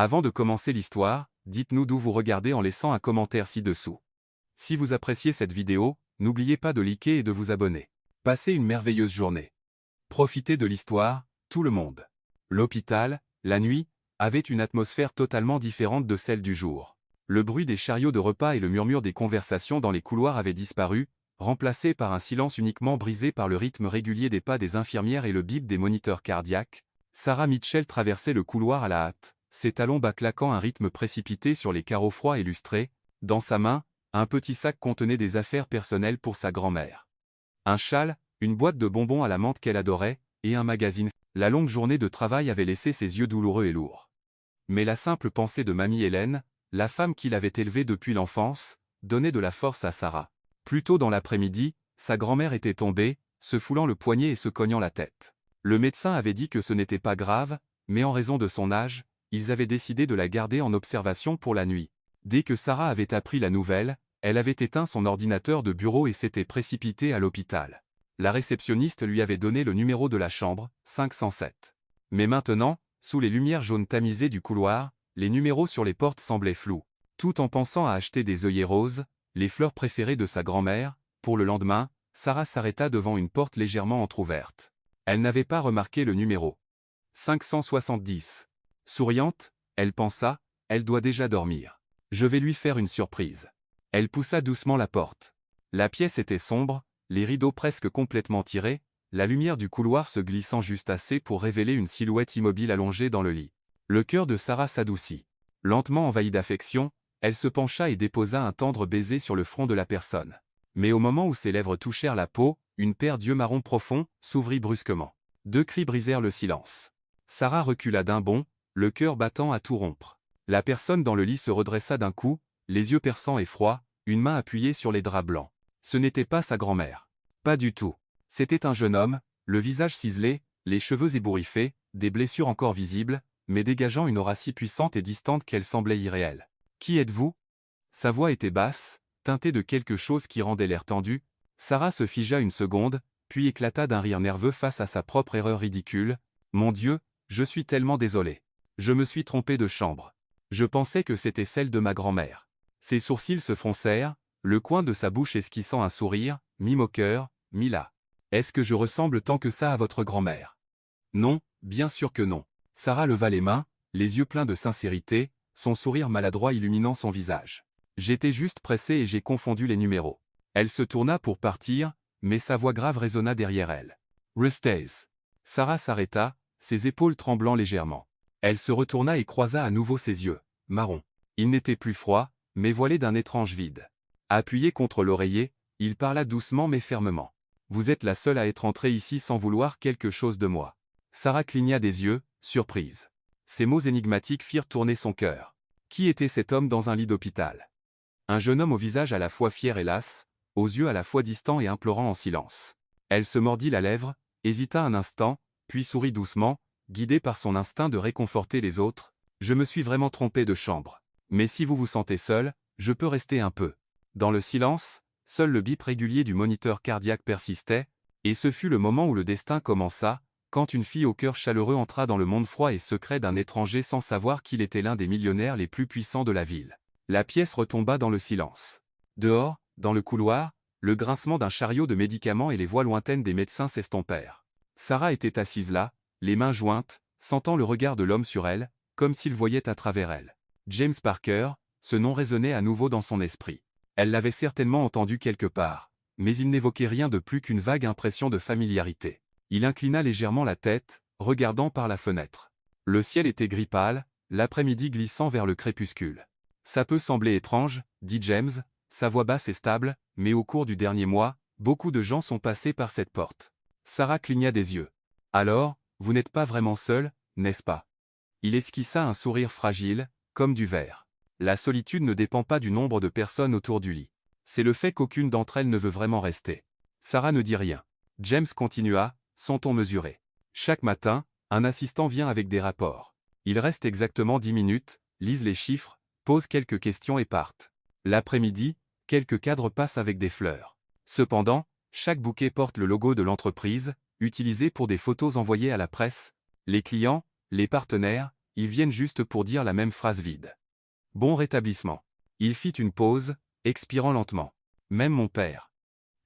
Avant de commencer l'histoire, dites-nous d'où vous regardez en laissant un commentaire ci-dessous. Si vous appréciez cette vidéo, n'oubliez pas de liker et de vous abonner. Passez une merveilleuse journée. Profitez de l'histoire, tout le monde. L'hôpital, la nuit, avait une atmosphère totalement différente de celle du jour. Le bruit des chariots de repas et le murmure des conversations dans les couloirs avaient disparu, remplacés par un silence uniquement brisé par le rythme régulier des pas des infirmières et le bip des moniteurs cardiaques. Sarah Mitchell traversait le couloir à la hâte, ses talons bas claquant un rythme précipité sur les carreaux froids et lustrés. Dans sa main, un petit sac contenait des affaires personnelles pour sa grand-mère. Un châle, une boîte de bonbons à la menthe qu'elle adorait, et un magazine. La longue journée de travail avait laissé ses yeux douloureux et lourds. Mais la simple pensée de mamie Hélène, la femme qui l'avait élevée depuis l'enfance, donnait de la force à Sarah. Plus tôt dans l'après-midi, sa grand-mère était tombée, se foulant le poignet et se cognant la tête. Le médecin avait dit que ce n'était pas grave, mais en raison de son âge, ils avaient décidé de la garder en observation pour la nuit. Dès que Sarah avait appris la nouvelle, elle avait éteint son ordinateur de bureau et s'était précipitée à l'hôpital. La réceptionniste lui avait donné le numéro de la chambre, 507. Mais maintenant, sous les lumières jaunes tamisées du couloir, les numéros sur les portes semblaient flous. Tout en pensant à acheter des œillets roses, les fleurs préférées de sa grand-mère, pour le lendemain, Sarah s'arrêta devant une porte légèrement entr'ouverte. Elle n'avait pas remarqué le numéro. 570. Souriante, elle pensa, elle doit déjà dormir. Je vais lui faire une surprise. Elle poussa doucement la porte. La pièce était sombre, les rideaux presque complètement tirés, la lumière du couloir se glissant juste assez pour révéler une silhouette immobile allongée dans le lit. Le cœur de Sarah s'adoucit. Lentement envahie d'affection, elle se pencha et déposa un tendre baiser sur le front de la personne. Mais au moment où ses lèvres touchèrent la peau, une paire d'yeux marron profonds s'ouvrit brusquement. Deux cris brisèrent le silence. Sarah recula d'un bond, le cœur battant à tout rompre. La personne dans le lit se redressa d'un coup, les yeux perçants et froids, une main appuyée sur les draps blancs. Ce n'était pas sa grand-mère. Pas du tout. C'était un jeune homme, le visage ciselé, les cheveux ébouriffés, des blessures encore visibles, mais dégageant une aura si puissante et distante qu'elle semblait irréelle. « Qui êtes-vous » Sa voix était basse, teintée de quelque chose qui rendait l'air tendu. Sarah se figea une seconde, puis éclata d'un rire nerveux face à sa propre erreur ridicule. « Mon Dieu, je suis tellement désolée. Je me suis trompée de chambre. Je pensais que c'était celle de ma grand-mère. » Ses sourcils se froncèrent, le coin de sa bouche esquissant un sourire, mi-moqueur, mi-las. « Est-ce que je ressemble tant que ça à votre grand-mère » ? Non, bien sûr que non. Sarah leva les mains, les yeux pleins de sincérité, son sourire maladroit illuminant son visage. J'étais juste pressée et j'ai confondu les numéros. Elle se tourna pour partir, mais sa voix grave résonna derrière elle. Restez. Sarah s'arrêta, ses épaules tremblant légèrement. Elle se retourna et croisa à nouveau ses yeux, marrons. Il n'était plus froid, mais voilé d'un étrange vide. Appuyé contre l'oreiller, il parla doucement mais fermement. Vous êtes la seule à être entrée ici sans vouloir quelque chose de moi. Sarah cligna des yeux, surprise. Ces mots énigmatiques firent tourner son cœur. Qui était cet homme dans un lit d'hôpital? Un jeune homme au visage à la fois fier et las, aux yeux à la fois distants et implorants en silence. Elle se mordit la lèvre, hésita un instant, puis sourit doucement, guidée par son instinct de réconforter les autres. Je me suis vraiment trompée de chambre. Mais si vous vous sentez seul, je peux rester un peu. Dans le silence, seul le bip régulier du moniteur cardiaque persistait, et ce fut le moment où le destin commença, quand une fille au cœur chaleureux entra dans le monde froid et secret d'un étranger sans savoir qu'il était l'un des millionnaires les plus puissants de la ville. La pièce retomba dans le silence. Dehors, dans le couloir, le grincement d'un chariot de médicaments et les voix lointaines des médecins s'estompèrent. Sarah était assise là, les mains jointes, sentant le regard de l'homme sur elle, comme s'il voyait à travers elle. James Parker, ce nom résonnait à nouveau dans son esprit. Elle l'avait certainement entendu quelque part, mais il n'évoquait rien de plus qu'une vague impression de familiarité. Il inclina légèrement la tête, regardant par la fenêtre. Le ciel était gris pâle, l'après-midi glissant vers le crépuscule. Ça peut sembler étrange, dit James, sa voix basse et stable, mais au cours du dernier mois, beaucoup de gens sont passés par cette porte. Sarah cligna des yeux. Alors, vous n'êtes pas vraiment seul, n'est-ce pas? Il esquissa un sourire fragile, comme du verre. La solitude ne dépend pas du nombre de personnes autour du lit. C'est le fait qu'aucune d'entre elles ne veut vraiment rester. Sarah ne dit rien. James continua, son ton mesuré. Chaque matin, un assistant vient avec des rapports. Il reste exactement 10 minutes, lise les chiffres, pose quelques questions et partent. L'après-midi, quelques cadres passent avec des fleurs. Cependant, chaque bouquet porte le logo de l'entreprise, utilisé pour des photos envoyées à la presse. Les clients, les partenaires, ils viennent juste pour dire la même phrase vide. Bon rétablissement. Il fit une pause, expirant lentement. Même mon père.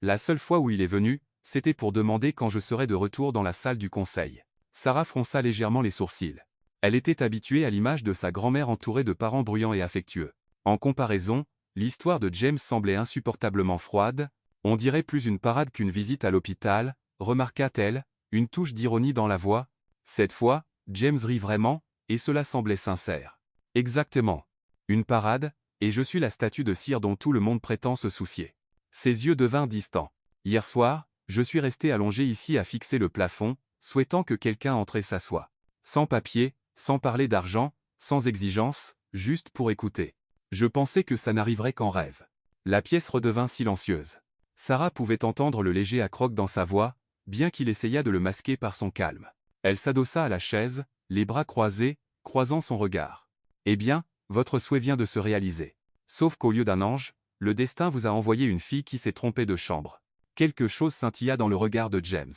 La seule fois où il est venu, c'était pour demander quand je serais de retour dans la salle du conseil. Sarah fronça légèrement les sourcils. Elle était habituée à l'image de sa grand-mère entourée de parents bruyants et affectueux. En comparaison, l'histoire de James semblait insupportablement froide, on dirait plus une parade qu'une visite à l'hôpital, remarqua-t-elle, une touche d'ironie dans la voix. Cette fois, James rit vraiment, et cela semblait sincère. Exactement. Une parade, et je suis la statue de cire dont tout le monde prétend se soucier. Ses yeux devinrent distants. Hier soir, je suis resté allongé ici à fixer le plafond, souhaitant que quelqu'un entre et s'assoie. Sans papier, sans parler d'argent, sans exigence, juste pour écouter. Je pensais que ça n'arriverait qu'en rêve. La pièce redevint silencieuse. Sarah pouvait entendre le léger accroc dans sa voix, bien qu'il essayât de le masquer par son calme. Elle s'adossa à la chaise, les bras croisés, croisant son regard. « Eh bien, votre souhait vient de se réaliser. Sauf qu'au lieu d'un ange, le destin vous a envoyé une fille qui s'est trompée de chambre. » Quelque chose scintilla dans le regard de James.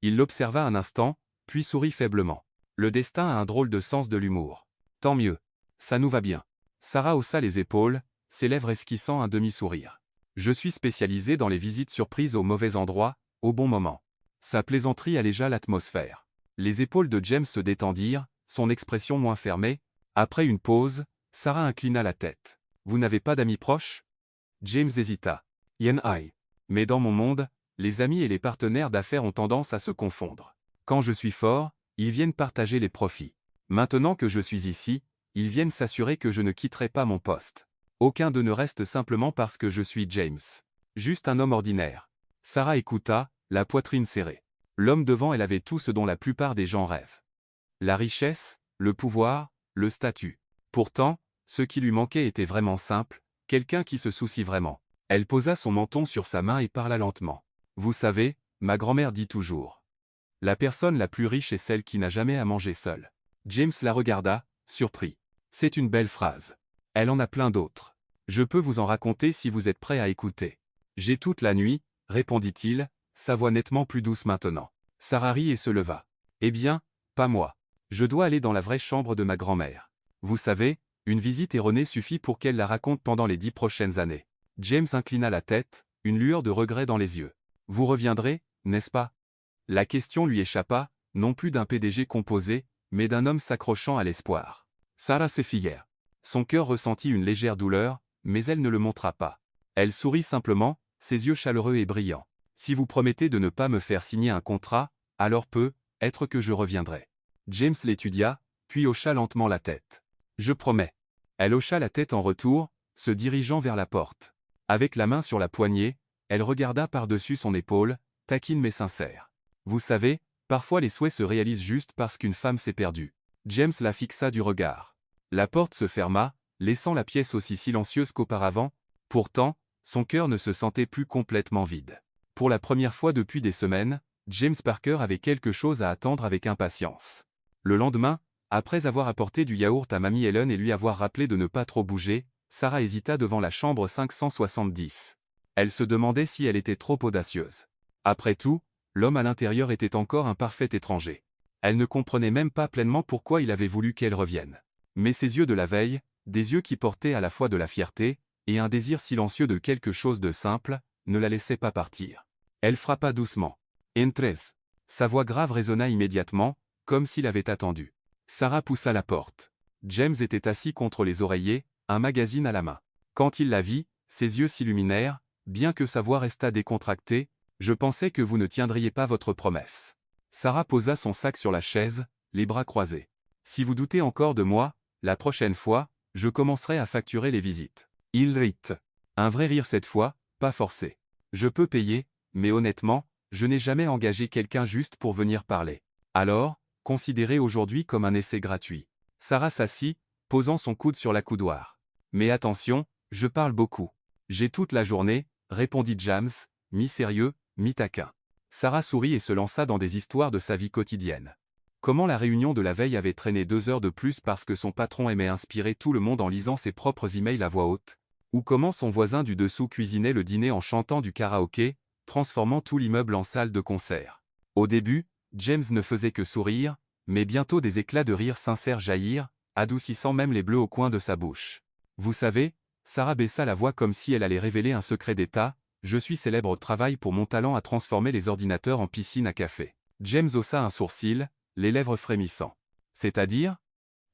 Il l'observa un instant, puis sourit faiblement. Le destin a un drôle de sens de l'humour. Tant mieux. Ça nous va bien. Sarah haussa les épaules, ses lèvres esquissant un demi-sourire. Je suis spécialisé dans les visites surprises au mauvais endroit, au bon moment. Sa plaisanterie allégea l'atmosphère. Les épaules de James se détendirent, son expression moins fermée. Après une pause, Sarah inclina la tête. Vous n'avez pas d'amis proches? James hésita. Yen ai. Mais dans mon monde, les amis et les partenaires d'affaires ont tendance à se confondre. Quand je suis fort, ils viennent partager les profits. Maintenant que je suis ici, ils viennent s'assurer que je ne quitterai pas mon poste. Aucun d'eux ne reste simplement parce que je suis James. Juste un homme ordinaire. Sarah écouta, la poitrine serrée. L'homme devant elle avait tout ce dont la plupart des gens rêvent. La richesse, le pouvoir, le statut. Pourtant, ce qui lui manquait était vraiment simple, quelqu'un qui se soucie vraiment. Elle posa son menton sur sa main et parla lentement. Vous savez, ma grand-mère dit toujours. La personne la plus riche est celle qui n'a jamais à manger seule. James la regarda, surpris. C'est une belle phrase. Elle en a plein d'autres. Je peux vous en raconter si vous êtes prêt à écouter. J'ai toute la nuit, répondit-il, sa voix nettement plus douce maintenant. Sarah rit et se leva. Eh bien, pas moi. Je dois aller dans la vraie chambre de ma grand-mère. Vous savez, une visite erronée suffit pour qu'elle la raconte pendant les 10 prochaines années. James inclina la tête, une lueur de regret dans les yeux. Vous reviendrez, n'est-ce pas? La question lui échappa, non plus d'un PDG composé, mais d'un homme s'accrochant à l'espoir. Sarah s'effilla. Son cœur ressentit une légère douleur, mais elle ne le montra pas. Elle sourit simplement, ses yeux chaleureux et brillants. Si vous promettez de ne pas me faire signer un contrat, alors peut-être que je reviendrai. James l'étudia, puis hocha lentement la tête. Je promets. Elle hocha la tête en retour, se dirigeant vers la porte. Avec la main sur la poignée, elle regarda par-dessus son épaule, taquine mais sincère. Vous savez, parfois les souhaits se réalisent juste parce qu'une femme s'est perdue. James la fixa du regard. La porte se ferma, laissant la pièce aussi silencieuse qu'auparavant. Pourtant, son cœur ne se sentait plus complètement vide. Pour la première fois depuis des semaines, James Parker avait quelque chose à attendre avec impatience. Le lendemain, après avoir apporté du yaourt à Mamie Helen et lui avoir rappelé de ne pas trop bouger, Sarah hésita devant la chambre 570. Elle se demandait si elle était trop audacieuse. Après tout, l'homme à l'intérieur était encore un parfait étranger. Elle ne comprenait même pas pleinement pourquoi il avait voulu qu'elle revienne. Mais ses yeux de la veille, des yeux qui portaient à la fois de la fierté, et un désir silencieux de quelque chose de simple, ne la laissaient pas partir. Elle frappa doucement. Entres. Sa voix grave résonna immédiatement, comme s'il avait attendu. Sarah poussa la porte. James était assis contre les oreillers, un magazine à la main. Quand il la vit, ses yeux s'illuminèrent, bien que sa voix restât décontractée. Je pensais que vous ne tiendriez pas votre promesse. Sarah posa son sac sur la chaise, les bras croisés. Si vous doutez encore de moi, la prochaine fois, je commencerai à facturer les visites. Il rit. Un vrai rire cette fois, pas forcé. Je peux payer, mais honnêtement, je n'ai jamais engagé quelqu'un juste pour venir parler. Alors, considérez aujourd'hui comme un essai gratuit. Sarah s'assit, posant son coude sur la coudoir. Mais attention, je parle beaucoup. J'ai toute la journée, répondit James, mi-sérieux, mi-taquin. Sarah sourit et se lança dans des histoires de sa vie quotidienne. Comment la réunion de la veille avait traîné 2 heures de plus parce que son patron aimait inspirer tout le monde en lisant ses propres emails à voix haute. Ou comment son voisin du dessous cuisinait le dîner en chantant du karaoké, transformant tout l'immeuble en salle de concert. Au début, James ne faisait que sourire, mais bientôt des éclats de rire sincères jaillirent, adoucissant même les bleus au coin de sa bouche. Vous savez, Sarah baissa la voix comme si elle allait révéler un secret d'État. Je suis célèbre au travail pour mon talent à transformer les ordinateurs en piscine à café. James haussa un sourcil, les lèvres frémissant. C'est-à-dire?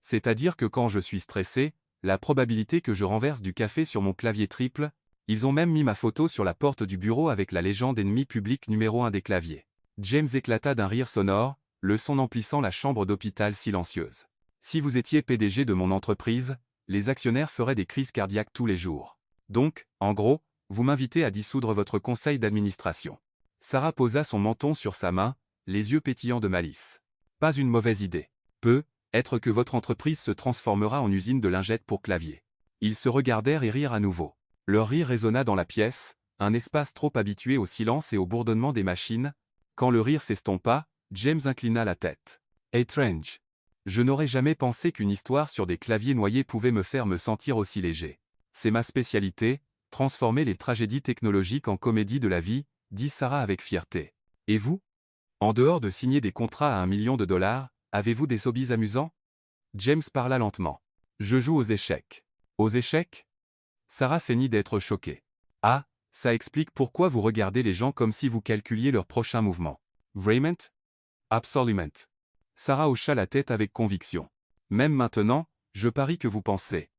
C'est-à-dire que quand je suis stressé, la probabilité que je renverse du café sur mon clavier triple, ils ont même mis ma photo sur la porte du bureau avec la légende ennemi public numéro 1 des claviers. James éclata d'un rire sonore, le son emplissant la chambre d'hôpital silencieuse. Si vous étiez PDG de mon entreprise, les actionnaires feraient des crises cardiaques tous les jours. Donc, en gros, vous m'invitez à dissoudre votre conseil d'administration. Sarah posa son menton sur sa main, les yeux pétillants de malice. Pas une mauvaise idée. Peut-être que votre entreprise se transformera en usine de lingettes pour clavier. Ils se regardèrent et rirent à nouveau. Leur rire résonna dans la pièce, un espace trop habitué au silence et au bourdonnement des machines. Quand le rire s'estompa, James inclina la tête. Strange. Je n'aurais jamais pensé qu'une histoire sur des claviers noyés pouvait me faire me sentir aussi léger. C'est ma spécialité, transformer les tragédies technologiques en comédie de la vie, dit Sarah avec fierté. Et vous? En dehors de signer des contrats à $1 million, avez-vous des hobbies amusants? James parla lentement. Je joue aux échecs. Aux échecs? Sarah feignit d'être choquée. Ah, ça explique pourquoi vous regardez les gens comme si vous calculiez leur prochain mouvement. Vraiment? Absolument. Sarah hocha la tête avec conviction. Même maintenant, je parie que vous pensez.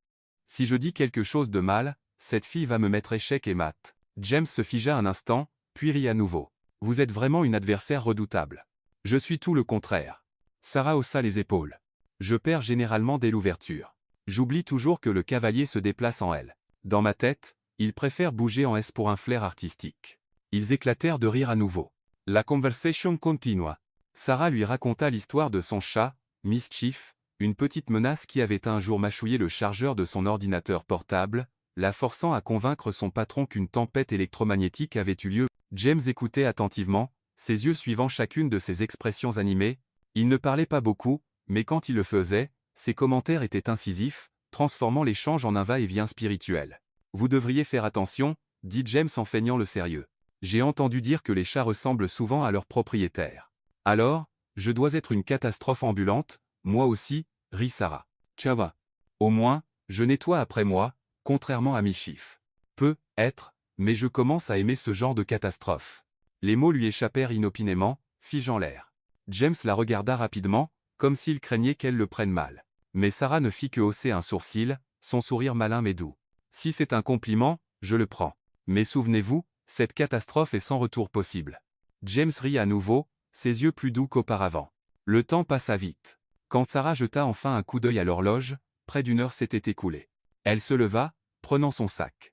Si je dis quelque chose de mal, cette fille va me mettre échec et mat. James se figea un instant, puis rit à nouveau. Vous êtes vraiment une adversaire redoutable. Je suis tout le contraire. Sarah haussa les épaules. Je perds généralement dès l'ouverture. J'oublie toujours que le cavalier se déplace en L. Dans ma tête, il préfère bouger en S pour un flair artistique. Ils éclatèrent de rire à nouveau. La conversation continua. Sarah lui raconta l'histoire de son chat, Mischief, une petite menace qui avait un jour mâchouillé le chargeur de son ordinateur portable, la forçant à convaincre son patron qu'une tempête électromagnétique avait eu lieu. James écoutait attentivement, ses yeux suivant chacune de ses expressions animées. Il ne parlait pas beaucoup, mais quand il le faisait, ses commentaires étaient incisifs, transformant l'échange en un va-et-vient spirituel. Vous devriez faire attention, dit James en feignant le sérieux. J'ai entendu dire que les chats ressemblent souvent à leurs propriétaires. Alors, je dois être une catastrophe ambulante, moi aussi, rit Sarah. Tiens va. Au moins, je nettoie après moi, contrairement à Mischief. Peut-être, mais je commence à aimer ce genre de catastrophe. Les mots lui échappèrent inopinément, figeant l'air. James la regarda rapidement, comme s'il craignait qu'elle le prenne mal. Mais Sarah ne fit que hausser un sourcil, son sourire malin mais doux. Si c'est un compliment, je le prends. Mais souvenez-vous, cette catastrophe est sans retour possible. James rit à nouveau, ses yeux plus doux qu'auparavant. Le temps passa vite. Quand Sarah jeta enfin un coup d'œil à l'horloge, près d'une heure s'était écoulée. Elle se leva, prenant son sac.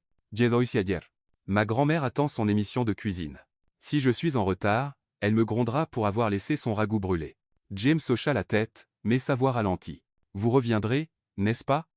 Ma grand-mère attend son émission de cuisine. Si je suis en retard, elle me grondera pour avoir laissé son ragoût brûlé. James hocha la tête, mais sa voix ralentit. Vous reviendrez, n'est-ce pas?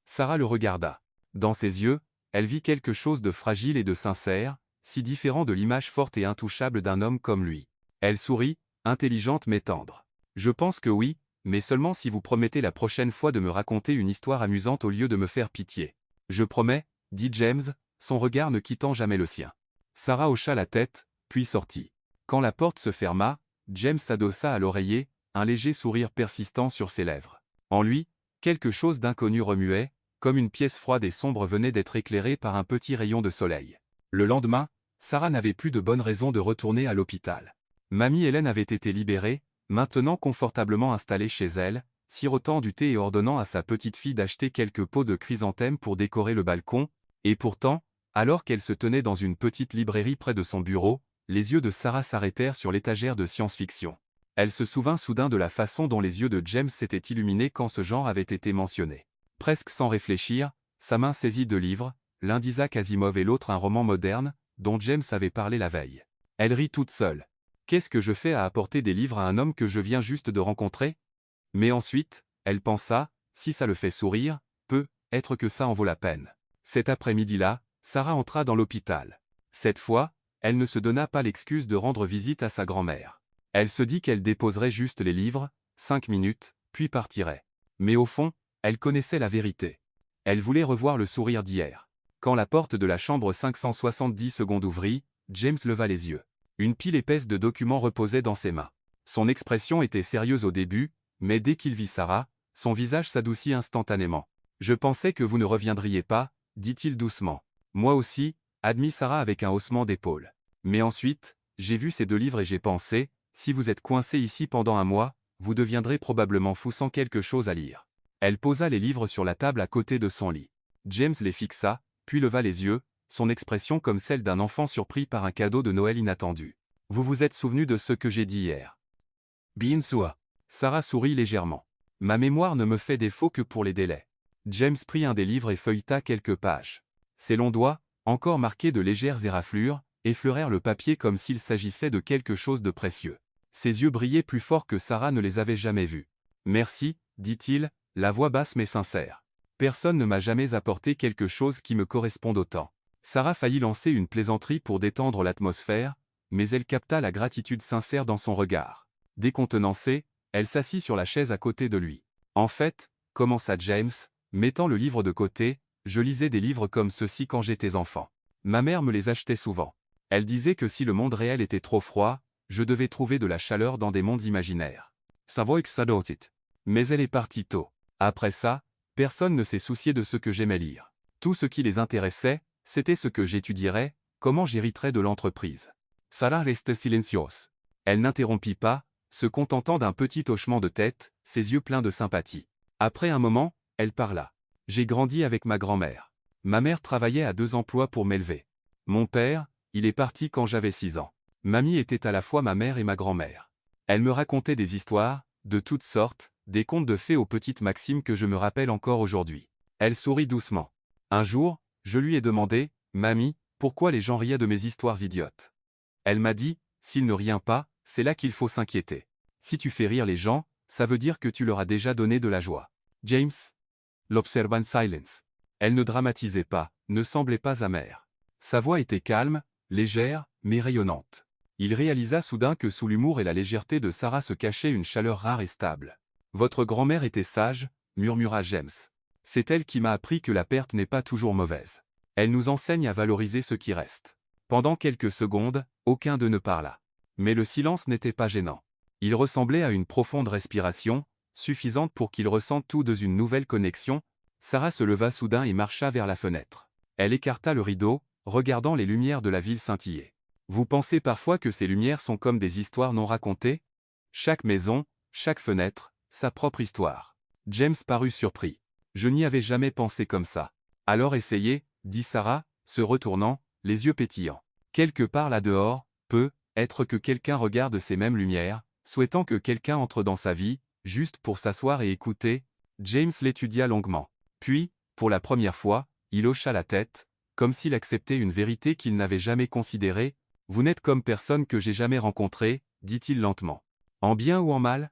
Sarah le regarda. Dans ses yeux, elle vit quelque chose de fragile et de sincère, si différent de l'image forte et intouchable d'un homme comme lui. Elle sourit, intelligente mais tendre. Je pense que oui, mais seulement si vous promettez la prochaine fois de me raconter une histoire amusante au lieu de me faire pitié. Je promets, dit James, son regard ne quittant jamais le sien. Sarah hocha la tête, puis sortit. Quand la porte se ferma, James s'adossa à l'oreiller, un léger sourire persistant sur ses lèvres. En lui, quelque chose d'inconnu remuait, comme une pièce froide et sombre venait d'être éclairée par un petit rayon de soleil. Le lendemain, Sarah n'avait plus de bonnes raisons de retourner à l'hôpital. Mamie Hélène avait été libérée, maintenant confortablement installée chez elle, sirotant du thé et ordonnant à sa petite-fille d'acheter quelques pots de chrysanthèmes pour décorer le balcon, et pourtant, alors qu'elle se tenait dans une petite librairie près de son bureau, les yeux de Sarah s'arrêtèrent sur l'étagère de science-fiction. Elle se souvint soudain de la façon dont les yeux de James s'étaient illuminés quand ce genre avait été mentionné. Presque sans réfléchir, sa main saisit 2 livres, l'un d'Isaac Asimov et l'autre un roman moderne, dont James avait parlé la veille. Elle rit toute seule. Qu'est-ce que je fais à apporter des livres à un homme que je viens juste de rencontrer? Mais ensuite, elle pensa, si ça le fait sourire, peut-être que ça en vaut la peine. Cet après-midi-là, Sarah entra dans l'hôpital. Cette fois, elle ne se donna pas l'excuse de rendre visite à sa grand-mère. Elle se dit qu'elle déposerait juste les livres, 5 minutes, puis partirait. Mais au fond, elle connaissait la vérité. Elle voulait revoir le sourire d'hier. Quand la porte de la chambre 570 secondes ouvrit, James leva les yeux. Une pile épaisse de documents reposait dans ses mains. Son expression était sérieuse au début, mais dès qu'il vit Sarah, Son visage s'adoucit instantanément. « Je pensais que vous ne reviendriez pas, dit-il doucement. « Moi aussi, admit Sarah avec un haussement d'épaule. Mais ensuite, j'ai vu ces 2 livres et j'ai pensé, si vous êtes coincé ici pendant un mois, vous deviendrez probablement fou sans quelque chose à lire. » Elle posa les livres sur la table à côté de son lit. James les fixa, puis leva les yeux, son expression comme celle d'un enfant surpris par un cadeau de Noël inattendu. « Vous vous êtes souvenu de ce que j'ai dit hier? » Bien sûr. Sarah sourit légèrement. « Ma mémoire ne me fait défaut que pour les délais. » James prit un des livres et feuilleta quelques pages. Ses longs doigts, encore marqués de légères éraflures, effleurèrent le papier comme s'il s'agissait de quelque chose de précieux. Ses yeux brillaient plus fort que Sarah ne les avait jamais vus. « Merci, dit-il, la voix basse mais sincère. Personne ne m'a jamais apporté quelque chose qui me corresponde autant. » Sarah faillit lancer une plaisanterie pour détendre l'atmosphère, mais elle capta la gratitude sincère dans son regard. Décontenancée, elle s'assit sur la chaise à côté de lui. « En fait, commença James, mettant le livre de côté, je lisais des livres comme ceux-ci quand j'étais enfant. Ma mère me les achetait souvent. Elle disait que si le monde réel était trop froid, je devais trouver de la chaleur dans des mondes imaginaires. Mais elle est partie tôt. Après ça, personne ne s'est soucié de ce que j'aimais lire. Tout ce qui les intéressait, c'était ce que j'étudierais, comment j'hériterais de l'entreprise. » Sarah restait silencieuse. Elle n'interrompit pas, se contentant d'un petit hochement de tête, ses yeux pleins de sympathie. Après un moment, elle parla. « J'ai grandi avec ma grand-mère. Ma mère travaillait à 2 emplois pour m'élever. Mon père, il est parti quand j'avais 6 ans. Mamie était à la fois ma mère et ma grand-mère. Elle me racontait des histoires, de toutes sortes, des contes de fées aux petites maximes que je me rappelle encore aujourd'hui. » Elle sourit doucement. Un jour, je lui ai demandé, « Mamie, pourquoi les gens riaient de mes histoires idiotes ?» Elle m'a dit, « S'ils ne rient pas, c'est là qu'il faut s'inquiéter. Si tu fais rire les gens, ça veut dire que tu leur as déjà donné de la joie. » James l'observa en silence. Elle ne dramatisait pas, ne semblait pas amère. Sa voix était calme, légère, mais rayonnante. Il réalisa soudain que sous l'humour et la légèreté de Sarah se cachait une chaleur rare et stable. « Votre grand-mère était sage, » murmura James. « C'est elle qui m'a appris que la perte n'est pas toujours mauvaise. Elle nous enseigne à valoriser ce qui reste. » Pendant quelques secondes, aucun d'eux ne parla. Mais le silence n'était pas gênant. Il ressemblait à une profonde respiration, suffisante pour qu'ils ressentent tous 2 une nouvelle connexion. Sarah se leva soudain et marcha vers la fenêtre. Elle écarta le rideau, regardant les lumières de la ville scintiller. « Vous pensez parfois que ces lumières sont comme des histoires non racontées? Chaque maison, chaque fenêtre, sa propre histoire. » James parut surpris. « Je n'y avais jamais pensé comme ça. »« Alors essayez, » dit Sarah, se retournant, les yeux pétillants. « Quelque part là-dehors, peut être que quelqu'un regarde ces mêmes lumières, souhaitant que quelqu'un entre dans sa vie, juste pour s'asseoir et écouter. » James l'étudia longuement. Puis, pour la première fois, il hocha la tête, comme s'il acceptait une vérité qu'il n'avait jamais considérée. « Vous n'êtes comme personne que j'ai jamais rencontré, » dit-il lentement. « En bien ou en mal ?»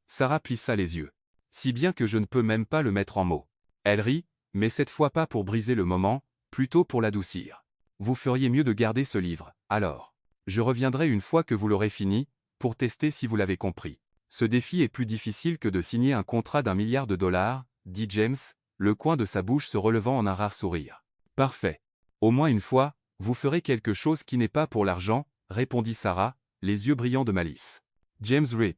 Sarah plissa les yeux. « Si bien que je ne peux même pas le mettre en mots. » Elle rit, mais cette fois pas pour briser le moment, plutôt pour l'adoucir. « Vous feriez mieux de garder ce livre, alors. Je reviendrai une fois que vous l'aurez fini, pour tester si vous l'avez compris. Ce défi est plus difficile que de signer un contrat d'1 milliard de dollars, » dit James, le coin de sa bouche se relevant en un rare sourire. « Parfait. Au moins une fois, vous ferez quelque chose qui n'est pas pour l'argent, » répondit Sarah, les yeux brillants de malice. James rit.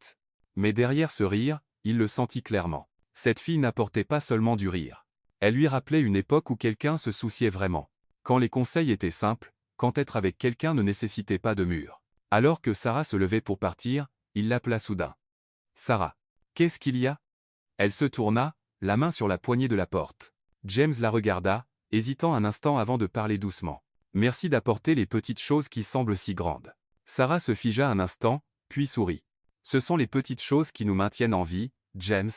Mais derrière ce rire, il le sentit clairement. Cette fille n'apportait pas seulement du rire. Elle lui rappelait une époque où quelqu'un se souciait vraiment. Quand les conseils étaient simples, quand être avec quelqu'un ne nécessitait pas de mur. Alors que Sarah se levait pour partir, il l'appela soudain. « Sarah. Qu'est-ce qu'il y a ?» Elle se tourna, la main sur la poignée de la porte. James la regarda, hésitant un instant avant de parler doucement. « Merci d'apporter les petites choses qui semblent si grandes. » Sarah se figea un instant, puis sourit. « Ce sont les petites choses qui nous maintiennent en vie, James.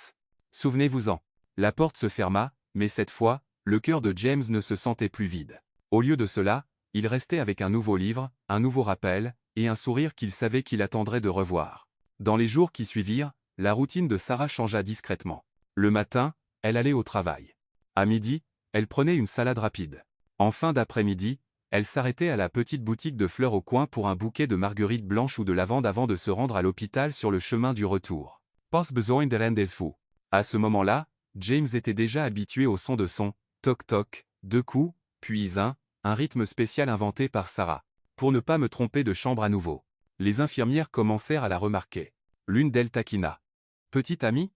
Souvenez-vous-en. » La porte se ferma, mais cette fois, le cœur de James ne se sentait plus vide. Au lieu de cela, il restait avec un nouveau livre, un nouveau rappel, et un sourire qu'il savait qu'il attendrait de revoir. Dans les jours qui suivirent, la routine de Sarah changea discrètement. Le matin, elle allait au travail. À midi, elle prenait une salade rapide. En fin d'après-midi, elle s'arrêtait à la petite boutique de fleurs au coin pour un bouquet de marguerites blanches ou de lavande avant de se rendre à l'hôpital sur le chemin du retour. Pas besoin de rendez-vous. À ce moment-là, James était déjà habitué au son de son toc-toc, 2 coups, puis un rythme spécial inventé par Sarah. Pour ne pas me tromper de chambre à nouveau. Les infirmières commencèrent à la remarquer. L'une d'elles taquina. « Petite amie ?»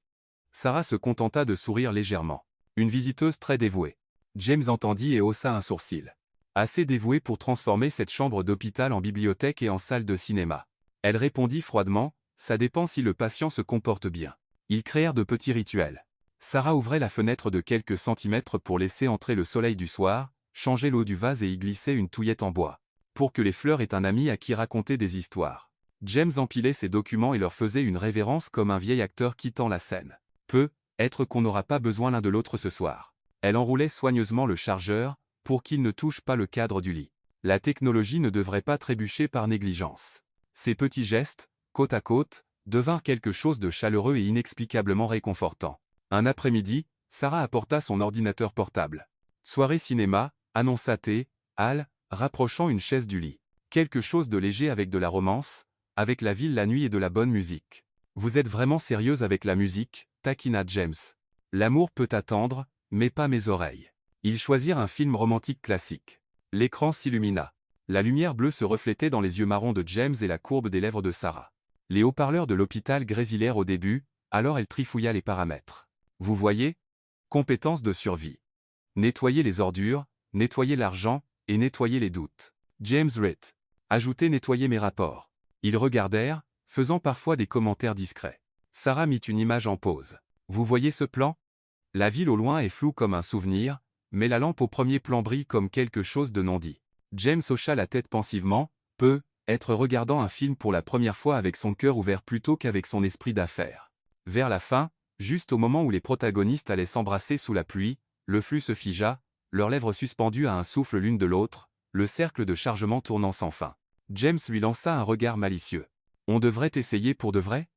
Sarah se contenta de sourire légèrement. Une visiteuse très dévouée. James entendit et haussa un sourcil. Assez dévouée pour transformer cette chambre d'hôpital en bibliothèque et en salle de cinéma. Elle répondit froidement, ça dépend si le patient se comporte bien. Ils créèrent de petits rituels. Sarah ouvrait la fenêtre de quelques centimètres pour laisser entrer le soleil du soir, changeait l'eau du vase et y glissait une touillette en bois. Pour que les fleurs aient un ami à qui raconter des histoires. James empilait ses documents et leur faisait une révérence comme un vieil acteur quittant la scène. Être qu'on n'aura pas besoin l'un de l'autre ce soir. Elle enroulait soigneusement le chargeur, pour qu'il ne touche pas le cadre du lit. La technologie ne devrait pas trébucher par négligence. Ces petits gestes, côte à côte, devinrent quelque chose de chaleureux et inexplicablement réconfortant. Un après-midi, Sarah apporta son ordinateur portable. Soirée cinéma, annonça Hal, rapprochant une chaise du lit. Quelque chose de léger avec de la romance, avec la ville la nuit et de la bonne musique. Vous êtes vraiment sérieuse avec la musique, taquina James. L'amour peut attendre, mais pas mes oreilles. Ils choisirent un film romantique classique. L'écran s'illumina. La lumière bleue se reflétait dans les yeux marrons de James et la courbe des lèvres de Sarah. Les haut-parleurs de l'hôpital grésilèrent au début, alors elle trifouilla les paramètres. Vous voyez? Compétences de survie. Nettoyer les ordures, nettoyer l'argent, et nettoyer les doutes. James Ritt. Ajoutez nettoyer mes rapports. Ils regardèrent, faisant parfois des commentaires discrets. Sarah mit une image en pause. Vous voyez ce plan? La ville au loin est floue comme un souvenir, mais la lampe au premier plan brille comme quelque chose de non dit. James hocha la tête pensivement, être regardant un film pour la première fois avec son cœur ouvert plutôt qu'avec son esprit d'affaires. Vers la fin, juste au moment où les protagonistes allaient s'embrasser sous la pluie, le flux se figea, leurs lèvres suspendues à un souffle l'une de l'autre, le cercle de chargement tournant sans fin. James lui lança un regard malicieux. On devrait essayer pour de vrai?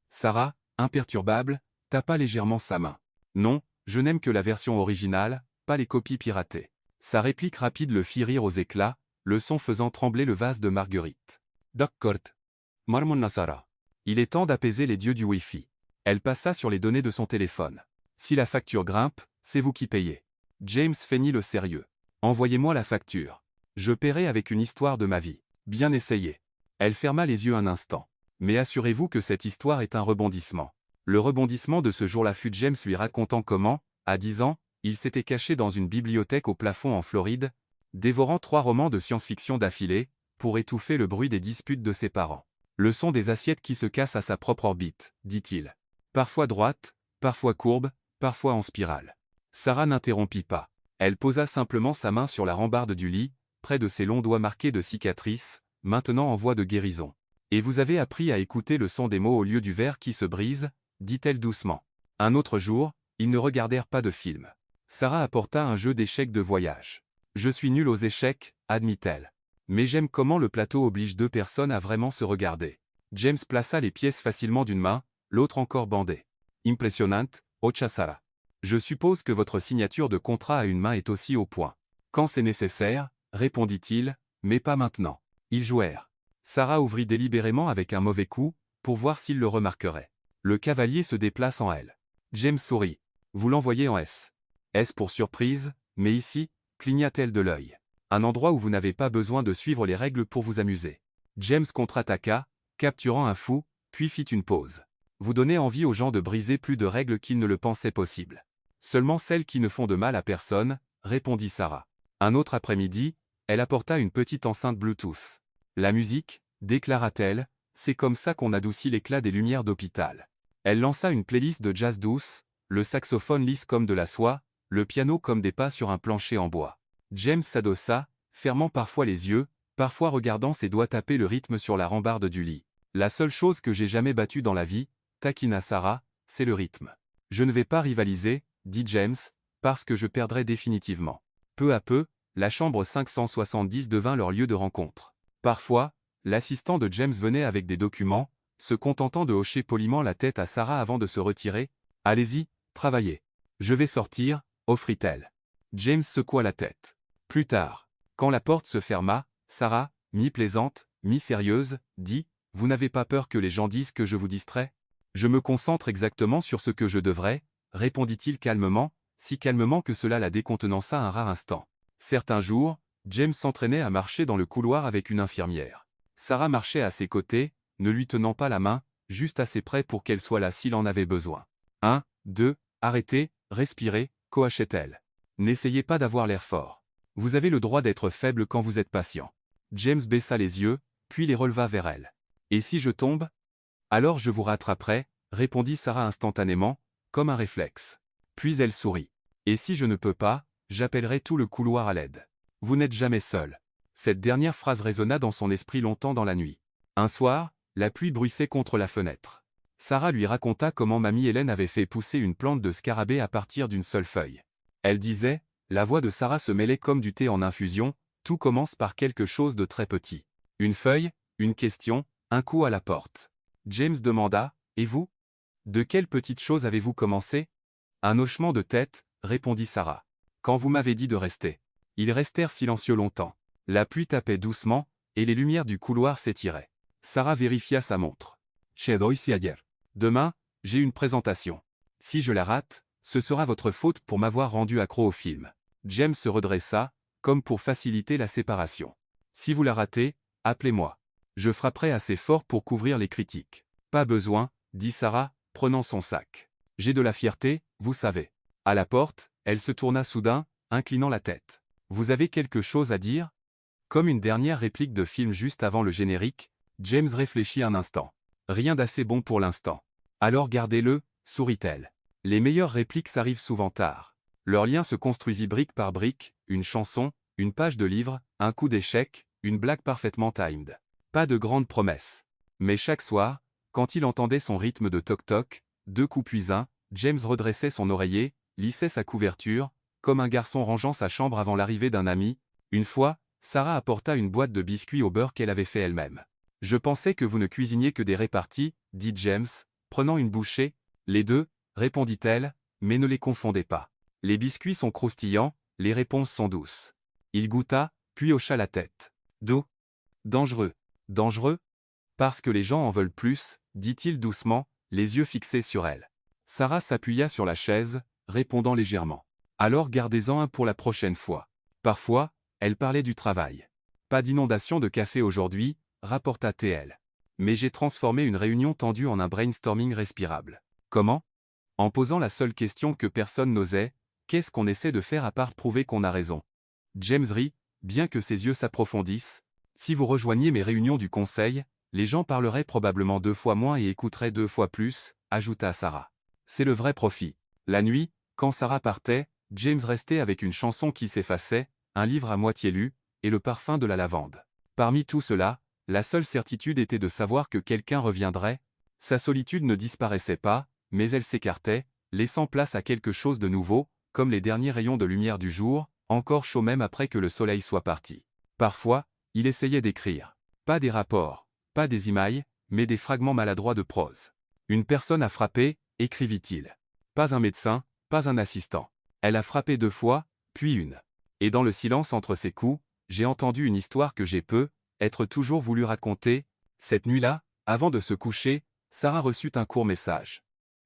Sarah, imperturbable, tapa légèrement sa main. Non, je n'aime que la version originale, pas les copies piratées. Sa réplique rapide le fit rire aux éclats, le son faisant trembler le vase de marguerite. D'accord. Marmonna Sarah. Il est temps d'apaiser les dieux du Wi-Fi. Elle passa sur les données de son téléphone. Si la facture grimpe, c'est vous qui payez. James feignit le sérieux. Envoyez-moi la facture. Je paierai avec une histoire de ma vie. Bien essayé. Elle ferma les yeux un instant. Mais assurez-vous que cette histoire est un rebondissement. Le rebondissement de ce jour-là fut James lui racontant comment, à 10 ans, il s'était caché dans une bibliothèque au plafond en Floride, dévorant 3 romans de science-fiction d'affilée, pour étouffer le bruit des disputes de ses parents. Le son des assiettes qui se cassent à sa propre orbite, dit-il. Parfois droite, parfois courbe, parfois en spirale. Sarah n'interrompit pas. Elle posa simplement sa main sur la rambarde du lit, près de ses longs doigts marqués de cicatrices, maintenant en voie de guérison. Et vous avez appris à écouter le son des mots au lieu du verre qui se brise, dit-elle doucement. Un autre jour, ils ne regardèrent pas de film. Sarah apporta un jeu d'échecs de voyage. Je suis nulle aux échecs, admit-elle. Mais j'aime comment le plateau oblige 2 personnes à vraiment se regarder. James plaça les pièces facilement d'une main, l'autre encore bandée. Impressionnante, ocha Sarah. Je suppose que votre signature de contrat à une main est aussi au point. Quand c'est nécessaire, répondit-il, mais pas maintenant. Ils jouèrent. Sarah ouvrit délibérément avec un mauvais coup, pour voir s'il le remarquerait. Le cavalier se déplace en L. James sourit. Vous l'envoyez en S. S pour surprise, mais ici, cligna-t-elle de l'œil. Un endroit où vous n'avez pas besoin de suivre les règles pour vous amuser. James contre-attaqua, capturant un fou, puis fit une pause. Vous donnez envie aux gens de briser plus de règles qu'ils ne le pensaient possible. Seulement celles qui ne font de mal à personne, répondit Sarah. Un autre après-midi, elle apporta une petite enceinte Bluetooth. La musique, déclara-t-elle, c'est comme ça qu'on adoucit l'éclat des lumières d'hôpital. Elle lança une playlist de jazz douce, le saxophone lisse comme de la soie, le piano comme des pas sur un plancher en bois. James s'adossa, fermant parfois les yeux, parfois regardant ses doigts taper le rythme sur la rambarde du lit. La seule chose que j'ai jamais battue dans la vie, taquina Sarah, c'est le rythme. Je ne vais pas rivaliser, dit James, parce que je perdrai définitivement. Peu à peu, la chambre 570 devint leur lieu de rencontre. Parfois, l'assistant de James venait avec des documents, se contentant de hocher poliment la tête à Sarah avant de se retirer. Allez-y, travaillez. Je vais sortir, offrit-elle. James secoua la tête. Plus tard, quand la porte se ferma, Sarah, mi-plaisante, mi-sérieuse, dit, vous n'avez pas peur que les gens disent que je vous distrais? Je me concentre exactement sur ce que je devrais, répondit-il calmement, si calmement que cela la décontenança un rare instant. Certains jours, James s'entraînait à marcher dans le couloir avec une infirmière. Sarah marchait à ses côtés, ne lui tenant pas la main, juste assez près pour qu'elle soit là s'il en avait besoin. 1, 2, arrêtez, respirez, coachait-elle. N'essayez pas d'avoir l'air fort. Vous avez le droit d'être faible quand vous êtes patient. James baissa les yeux, puis les releva vers elle. Et si je tombe? Alors je vous rattraperai, répondit Sarah instantanément, comme un réflexe. Puis elle sourit. Et si je ne peux pas, j'appellerai tout le couloir à l'aide. Vous n'êtes jamais seul. Cette dernière phrase résonna dans son esprit longtemps dans la nuit. Un soir, la pluie bruissait contre la fenêtre. Sarah lui raconta comment mamie Hélène avait fait pousser une plante de scarabée à partir d'une seule feuille. Elle disait, la voix de Sarah se mêlait comme du thé en infusion, tout commence par quelque chose de très petit. Une feuille, une question, un coup à la porte. James demanda, et vous? De quelle petite chose avez-vous commencé? Un hochement de tête, répondit Sarah. Quand vous m'avez dit de rester. Ils restèrent silencieux longtemps. La pluie tapait doucement, et les lumières du couloir s'étiraient. Sarah vérifia sa montre. Demain, j'ai une présentation. Si je la rate, ce sera votre faute pour m'avoir rendu accro au film. James se redressa, comme pour faciliter la séparation. Si vous la ratez, appelez-moi. Je frapperai assez fort pour couvrir les critiques. Pas besoin, dit Sarah, prenant son sac. J'ai de la fierté, vous savez. À la porte, elle se tourna soudain, inclinant la tête. Vous avez quelque chose à dire? Comme une dernière réplique de film juste avant le générique, James réfléchit un instant. Rien d'assez bon pour l'instant. Alors gardez-le, sourit-elle. Les meilleures répliques arrivent souvent tard. Leur lien se construisit brique par brique, une chanson, une page de livre, un coup d'échec, une blague parfaitement timed. Pas de grandes promesses. Mais chaque soir, quand il entendait son rythme de toc-toc, 2 coups puis un, James redressait son oreiller, lissait sa couverture, comme un garçon rangeant sa chambre avant l'arrivée d'un ami. Une fois, Sarah apporta une boîte de biscuits au beurre qu'elle avait fait elle-même. « Je pensais que vous ne cuisiniez que des répartis, » dit James, prenant une bouchée. « Les deux, » répondit-elle, mais ne les confondez pas. Les biscuits sont croustillants, les réponses sont douces. Il goûta, puis hocha la tête. D'où? Dangereux. Dangereux? Parce que les gens en veulent plus, dit-il doucement, les yeux fixés sur elle. Sarah s'appuya sur la chaise, répondant légèrement. Alors gardez-en un pour la prochaine fois. Parfois, elle parlait du travail. Pas d'inondation de café aujourd'hui, rapporta TL. Mais j'ai transformé une réunion tendue en un brainstorming respirable. Comment? En posant la seule question que personne n'osait, qu'est-ce qu'on essaie de faire à part prouver qu'on a raison? James rit, bien que ses yeux s'approfondissent. Si vous rejoigniez mes réunions du conseil, les gens parleraient probablement 2 fois moins et écouteraient 2 fois plus, ajouta Sarah. C'est le vrai profit. La nuit, quand Sarah partait, James restait avec une chanson qui s'effaçait, un livre à moitié lu, et le parfum de la lavande. Parmi tout cela, la seule certitude était de savoir que quelqu'un reviendrait. Sa solitude ne disparaissait pas, mais elle s'écartait, laissant place à quelque chose de nouveau, comme les derniers rayons de lumière du jour, encore chauds même après que le soleil soit parti. Parfois, il essayait d'écrire. Pas des rapports, pas des emails, mais des fragments maladroits de prose. Une personne a frappé, écrivit-il. Pas un médecin, pas un assistant. Elle a frappé 2 fois, puis une. Et dans le silence entre ses coups, j'ai entendu une histoire que j'ai être toujours voulu raconter. Cette nuit-là, avant de se coucher, Sarah reçut un court message.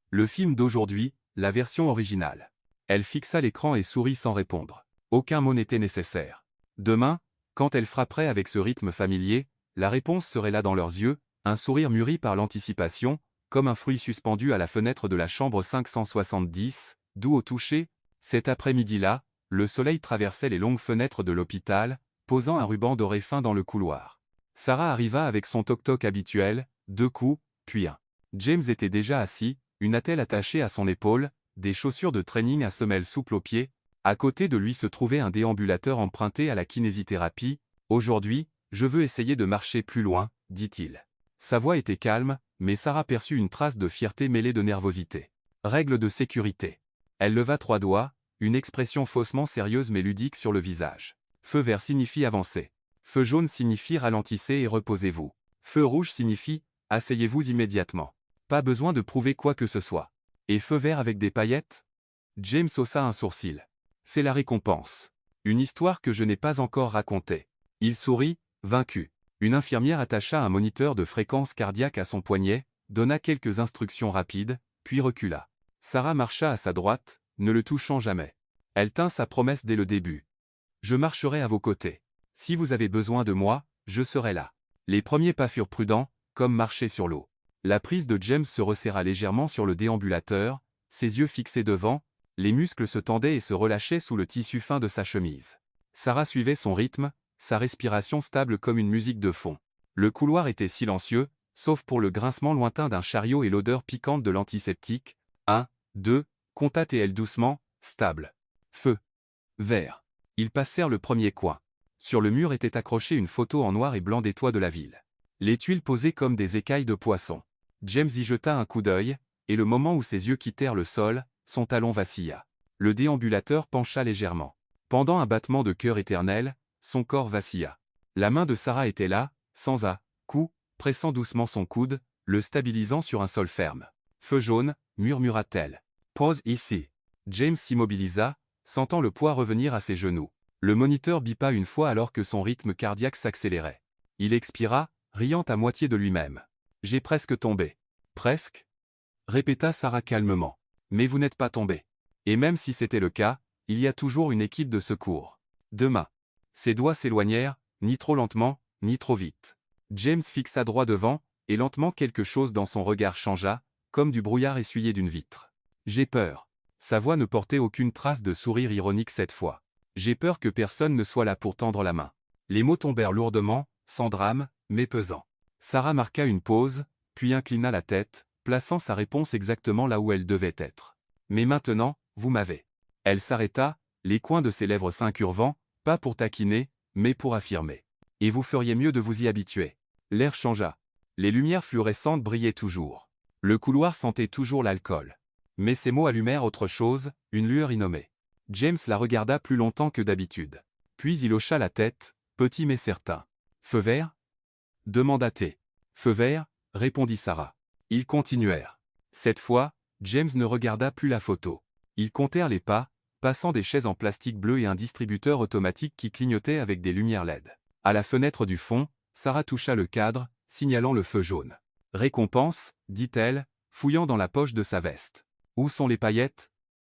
Le film d'aujourd'hui, la version originale. Elle fixa l'écran et sourit sans répondre. Aucun mot n'était nécessaire. Demain, quand elle frapperait avec ce rythme familier, la réponse serait là dans leurs yeux, un sourire mûri par l'anticipation, comme un fruit suspendu à la fenêtre de la chambre 570, d'où au toucher. Cet après-midi-là, le soleil traversait les longues fenêtres de l'hôpital, posant un ruban doré fin dans le couloir. Sarah arriva avec son toc-toc habituel, 2 coups, puis un. James était déjà assis, une attelle attachée à son épaule, des chaussures de training à semelles souples aux pieds. À côté de lui se trouvait un déambulateur emprunté à la kinésithérapie. Aujourd'hui, je veux essayer de marcher plus loin, dit-il. Sa voix était calme, mais Sarah perçut une trace de fierté mêlée de nervosité. Règle de sécurité. Elle leva 3 doigts, une expression faussement sérieuse mais ludique sur le visage. Feu vert signifie avancer. Feu jaune signifie ralentissez et reposez-vous. Feu rouge signifie asseyez-vous immédiatement. Pas besoin de prouver quoi que ce soit. Et feu vert avec des paillettes? James haussa un sourcil. C'est la récompense. Une histoire que je n'ai pas encore racontée. Il sourit, vaincu. Une infirmière attacha un moniteur de fréquence cardiaque à son poignet, donna quelques instructions rapides, puis recula. Sarah marcha à sa droite, ne le touchant jamais. Elle tint sa promesse dès le début. Je marcherai à vos côtés. Si vous avez besoin de moi, je serai là. Les premiers pas furent prudents, comme marcher sur l'eau. La prise de James se resserra légèrement sur le déambulateur, ses yeux fixés devant, les muscles se tendaient et se relâchaient sous le tissu fin de sa chemise. Sarah suivait son rythme, sa respiration stable comme une musique de fond. Le couloir était silencieux, sauf pour le grincement lointain d'un chariot et l'odeur piquante de l'antiseptique. 1, 2, compta-t-elle doucement, stable. Feu. Vert. Ils passèrent le premier coin. Sur le mur était accrochée une photo en noir et blanc des toits de la ville. Les tuiles posées comme des écailles de poisson. James y jeta un coup d'œil, et le moment où ses yeux quittèrent le sol, son talon vacilla. Le déambulateur pencha légèrement. Pendant un battement de cœur éternel, son corps vacilla. La main de Sarah était là, sans à-coup, pressant doucement son coude, le stabilisant sur un sol ferme. Feu jaune, murmura-t-elle. Pose ici. James s'immobilisa, sentant le poids revenir à ses genoux. Le moniteur bipa une fois alors que son rythme cardiaque s'accélérait. Il expira, riant à moitié de lui-même. J'ai presque tombé. Presque? Répéta Sarah calmement. Mais vous n'êtes pas tombé. Et même si c'était le cas, il y a toujours une équipe de secours. Demain. Ses doigts s'éloignèrent, ni trop lentement, ni trop vite. James fixa droit devant, et lentement quelque chose dans son regard changea, comme du brouillard essuyé d'une vitre. J'ai peur. Sa voix ne portait aucune trace de sourire ironique cette fois. J'ai peur que personne ne soit là pour tendre la main. Les mots tombèrent lourdement, sans drame, mais pesants. Sarah marqua une pause, puis inclina la tête, plaçant sa réponse exactement là où elle devait être. Mais maintenant, vous m'avez. Elle s'arrêta, les coins de ses lèvres s'incurvant, pas pour taquiner, mais pour affirmer. Et vous feriez mieux de vous y habituer. L'air changea. Les lumières fluorescentes brillaient toujours. Le couloir sentait toujours l'alcool. Mais ces mots allumèrent autre chose, une lueur innommée. James la regarda plus longtemps que d'habitude. Puis il hocha la tête, petit mais certain. Feu vert? Demanda-t-il. Feu vert, répondit Sarah. Ils continuèrent. Cette fois, James ne regarda plus la photo. Ils comptèrent les pas, passant des chaises en plastique bleu et un distributeur automatique qui clignotait avec des lumières LED. À la fenêtre du fond, Sarah toucha le cadre, signalant le feu jaune. Récompense, dit-elle, fouillant dans la poche de sa veste. Où sont les paillettes?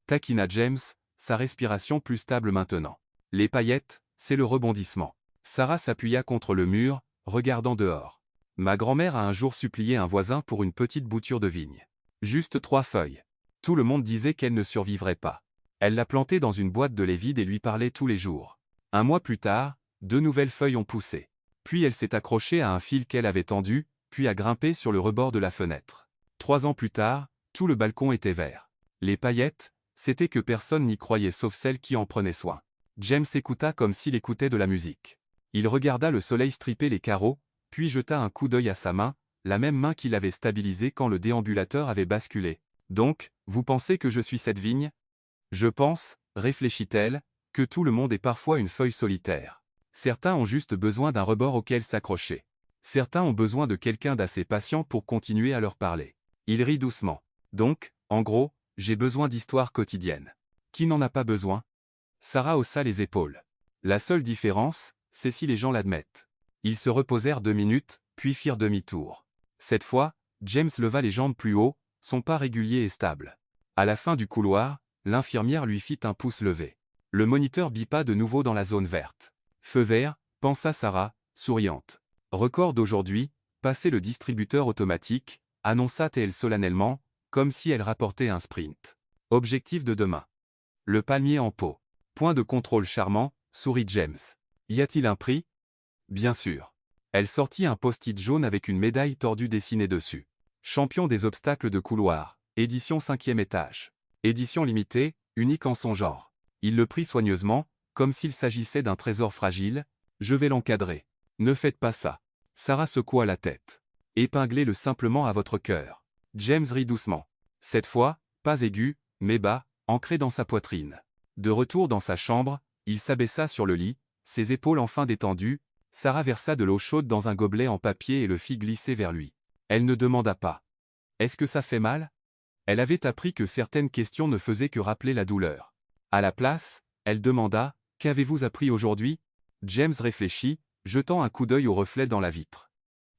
Taquina James, sa respiration plus stable maintenant. Les paillettes, c'est le rebondissement. Sarah s'appuya contre le mur, regardant dehors. Ma grand-mère a un jour supplié un voisin pour une petite bouture de vigne. Juste 3 feuilles. Tout le monde disait qu'elle ne survivrait pas. Elle l'a plantée dans une boîte de lait vide et lui parlait tous les jours. 1 mois plus tard, 2 nouvelles feuilles ont poussé. Puis elle s'est accrochée à un fil qu'elle avait tendu, puis a grimpé sur le rebord de la fenêtre. 3 ans plus tard, tout le balcon était vert. Les paillettes, c'était que personne n'y croyait sauf celle qui en prenait soin. James écouta comme s'il écoutait de la musique. Il regarda le soleil striper les carreaux, puis jeta un coup d'œil à sa main, la même main qui l'avait stabilisé quand le déambulateur avait basculé. Donc, vous pensez que je suis cette vigne? Je pense, réfléchit-elle, que tout le monde est parfois une feuille solitaire. Certains ont juste besoin d'un rebord auquel s'accrocher. Certains ont besoin de quelqu'un d'assez patient pour continuer à leur parler. Il rit doucement. Donc, en gros, j'ai besoin d'histoires quotidiennes. Qui n'en a pas besoin? Sarah haussa les épaules. La seule différence, c'est si les gens l'admettent. Ils se reposèrent 2 minutes, puis firent demi-tour. Cette fois, James leva les jambes plus haut, son pas régulier et stable. À la fin du couloir, l'infirmière lui fit un pouce levé. Le moniteur bipa de nouveau dans la zone verte. Feu vert, pensa Sarah, souriante. Record d'aujourd'hui, passer le distributeur automatique, annonça-t-elle solennellement, comme si elle rapportait un sprint. Objectif de demain. Le palmier en pot. Point de contrôle charmant, sourit James. Y a-t-il un prix? Bien sûr. Elle sortit un post-it jaune avec une médaille tordue dessinée dessus. Champion des obstacles de couloir, édition 5e étage. Édition limitée, unique en son genre. Il le prit soigneusement, comme s'il s'agissait d'un trésor fragile. Je vais l'encadrer. Ne faites pas ça. Sarah secoua la tête. Épinglez-le simplement à votre cœur. James rit doucement. Cette fois, pas aigu, mais bas, ancré dans sa poitrine. De retour dans sa chambre, il s'abaissa sur le lit, ses épaules enfin détendues. Sarah versa de l'eau chaude dans un gobelet en papier et le fit glisser vers lui. Elle ne demanda pas. Est-ce que ça fait mal? Elle avait appris que certaines questions ne faisaient que rappeler la douleur. À la place, elle demanda, qu'avez-vous appris aujourd'hui? James réfléchit, jetant un coup d'œil au reflet dans la vitre.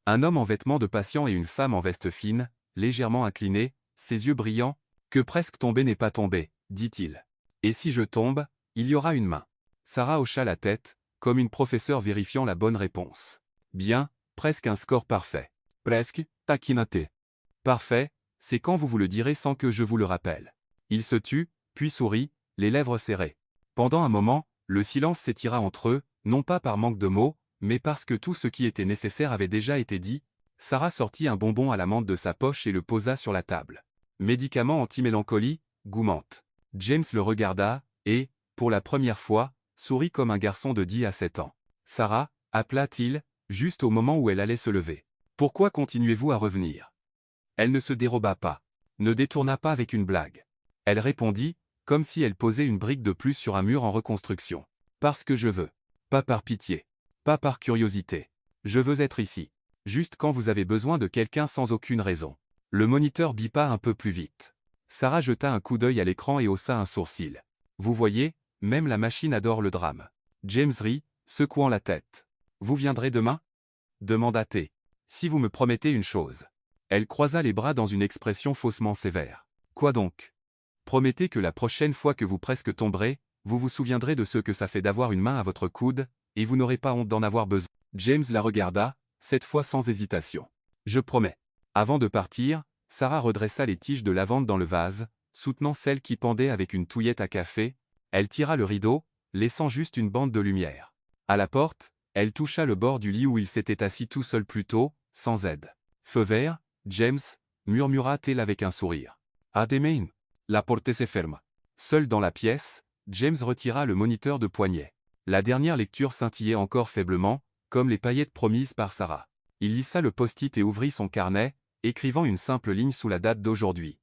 Un homme en vêtements de patient et une femme en veste fine, légèrement inclinée, ses yeux brillants, que presque tomber n'est pas tombé, dit-il. Et si je tombe, il y aura une main. Sarah hocha la tête, comme une professeure vérifiant la bonne réponse. Bien, presque un score parfait. Presque, taquinate. Parfait, c'est quand vous le direz sans que je vous le rappelle. Il se tut, puis sourit, les lèvres serrées. Pendant un moment, le silence s'étira entre eux, non pas par manque de mots, mais parce que tout ce qui était nécessaire avait déjà été dit. Sarah sortit un bonbon à la menthe de sa poche et le posa sur la table. Médicament anti-mélancolie, goût menthe. James le regarda, et, pour la première fois, sourit comme un garçon de 10 à 7 ans. Sarah, appela-t-il, juste au moment où elle allait se lever. Pourquoi continuez-vous à revenir? Elle ne se déroba pas. Ne détourna pas avec une blague. Elle répondit, comme si elle posait une brique de plus sur un mur en reconstruction. Parce que je veux. Pas par pitié. Pas par curiosité. Je veux être ici. Juste quand vous avez besoin de quelqu'un sans aucune raison. Le moniteur bipa un peu plus vite. Sarah jeta un coup d'œil à l'écran et haussa un sourcil. Vous voyez, même la machine adore le drame. James rit, secouant la tête. Vous viendrez demain? Demanda-t-elle. Si vous me promettez une chose. Elle croisa les bras dans une expression faussement sévère. Quoi donc? Promettez que la prochaine fois que vous presque tomberez, vous vous souviendrez de ce que ça fait d'avoir une main à votre coude, et vous n'aurez pas honte d'en avoir besoin. James la regarda, cette fois sans hésitation. Je promets. Avant de partir, Sarah redressa les tiges de lavande dans le vase, soutenant celle qui pendait avec une touillette à café. Elle tira le rideau, laissant juste une bande de lumière. À la porte, elle toucha le bord du lit où il s'était assis tout seul plus tôt, sans aide. Feu vert, James, murmura-t-elle avec un sourire. Ademain. La porte se ferme. Seul dans la pièce, James retira le moniteur de poignet. La dernière lecture scintillait encore faiblement, comme les paillettes promises par Sarah. Il lissa le post-it et ouvrit son carnet, écrivant une simple ligne sous la date d'aujourd'hui.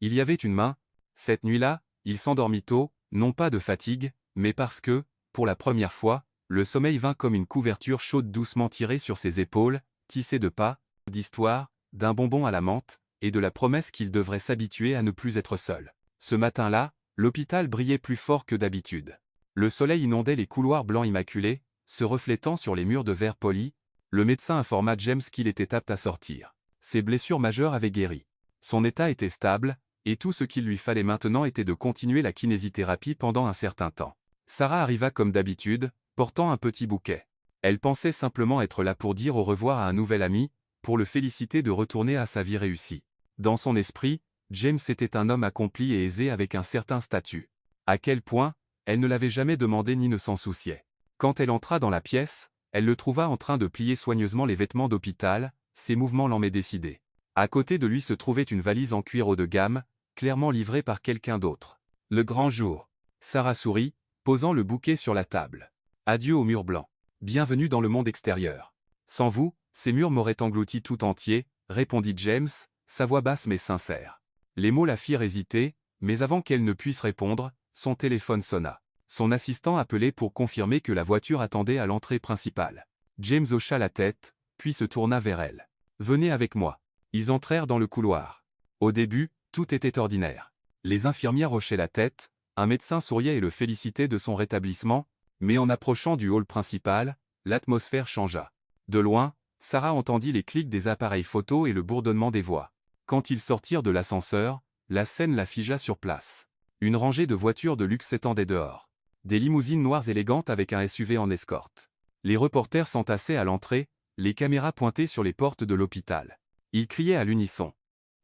Il y avait une main. Cette nuit-là, il s'endormit tôt, non pas de fatigue, mais parce que, pour la première fois, le sommeil vint comme une couverture chaude doucement tirée sur ses épaules, tissée de pas, d'histoire, d'un bonbon à la menthe, et de la promesse qu'il devrait s'habituer à ne plus être seul. Ce matin-là, l'hôpital brillait plus fort que d'habitude. Le soleil inondait les couloirs blancs immaculés, se reflétant sur les murs de verre poli. Le médecin informa James qu'il était apte à sortir. Ses blessures majeures avaient guéri. Son état était stable, et tout ce qu'il lui fallait maintenant était de continuer la kinésithérapie pendant un certain temps. Sarah arriva comme d'habitude, portant un petit bouquet. Elle pensait simplement être là pour dire au revoir à un nouvel ami, pour le féliciter de retourner à sa vie réussie. Dans son esprit, James était un homme accompli et aisé avec un certain statut. À quel point, elle ne l'avait jamais demandé ni ne s'en souciait. Quand elle entra dans la pièce, elle le trouva en train de plier soigneusement les vêtements d'hôpital, ses mouvements l'emmenaient décidé. À côté de lui se trouvait une valise en cuir haut de gamme, clairement livrée par quelqu'un d'autre. Le grand jour. Sarah sourit, posant le bouquet sur la table. Adieu au mur blanc. Bienvenue dans le monde extérieur. Sans vous, ces murs m'auraient englouti tout entier, répondit James, sa voix basse mais sincère. Les mots la firent hésiter, mais avant qu'elle ne puisse répondre, son téléphone sonna. Son assistant appelait pour confirmer que la voiture attendait à l'entrée principale. James hocha la tête, puis se tourna vers elle. « Venez avec moi. » Ils entrèrent dans le couloir. Au début, tout était ordinaire. Les infirmières hochaient la tête, un médecin souriait et le félicitait de son rétablissement, mais en approchant du hall principal, l'atmosphère changea. De loin, Sarah entendit les clics des appareils photo et le bourdonnement des voix. Quand ils sortirent de l'ascenseur, la scène la figea sur place. Une rangée de voitures de luxe s'étendait dehors. Des limousines noires élégantes avec un SUV en escorte. Les reporters s'entassaient à l'entrée, les caméras pointées sur les portes de l'hôpital. Ils criaient à l'unisson.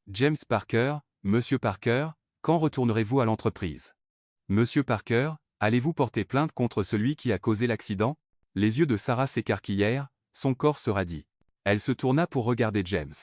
James Parker, Monsieur Parker, quand retournerez-vous à l'entreprise? Monsieur Parker, allez-vous porter plainte contre celui qui a causé l'accident? Les yeux de Sarah s'écarquillèrent, son corps se radit. Elle se tourna pour regarder James.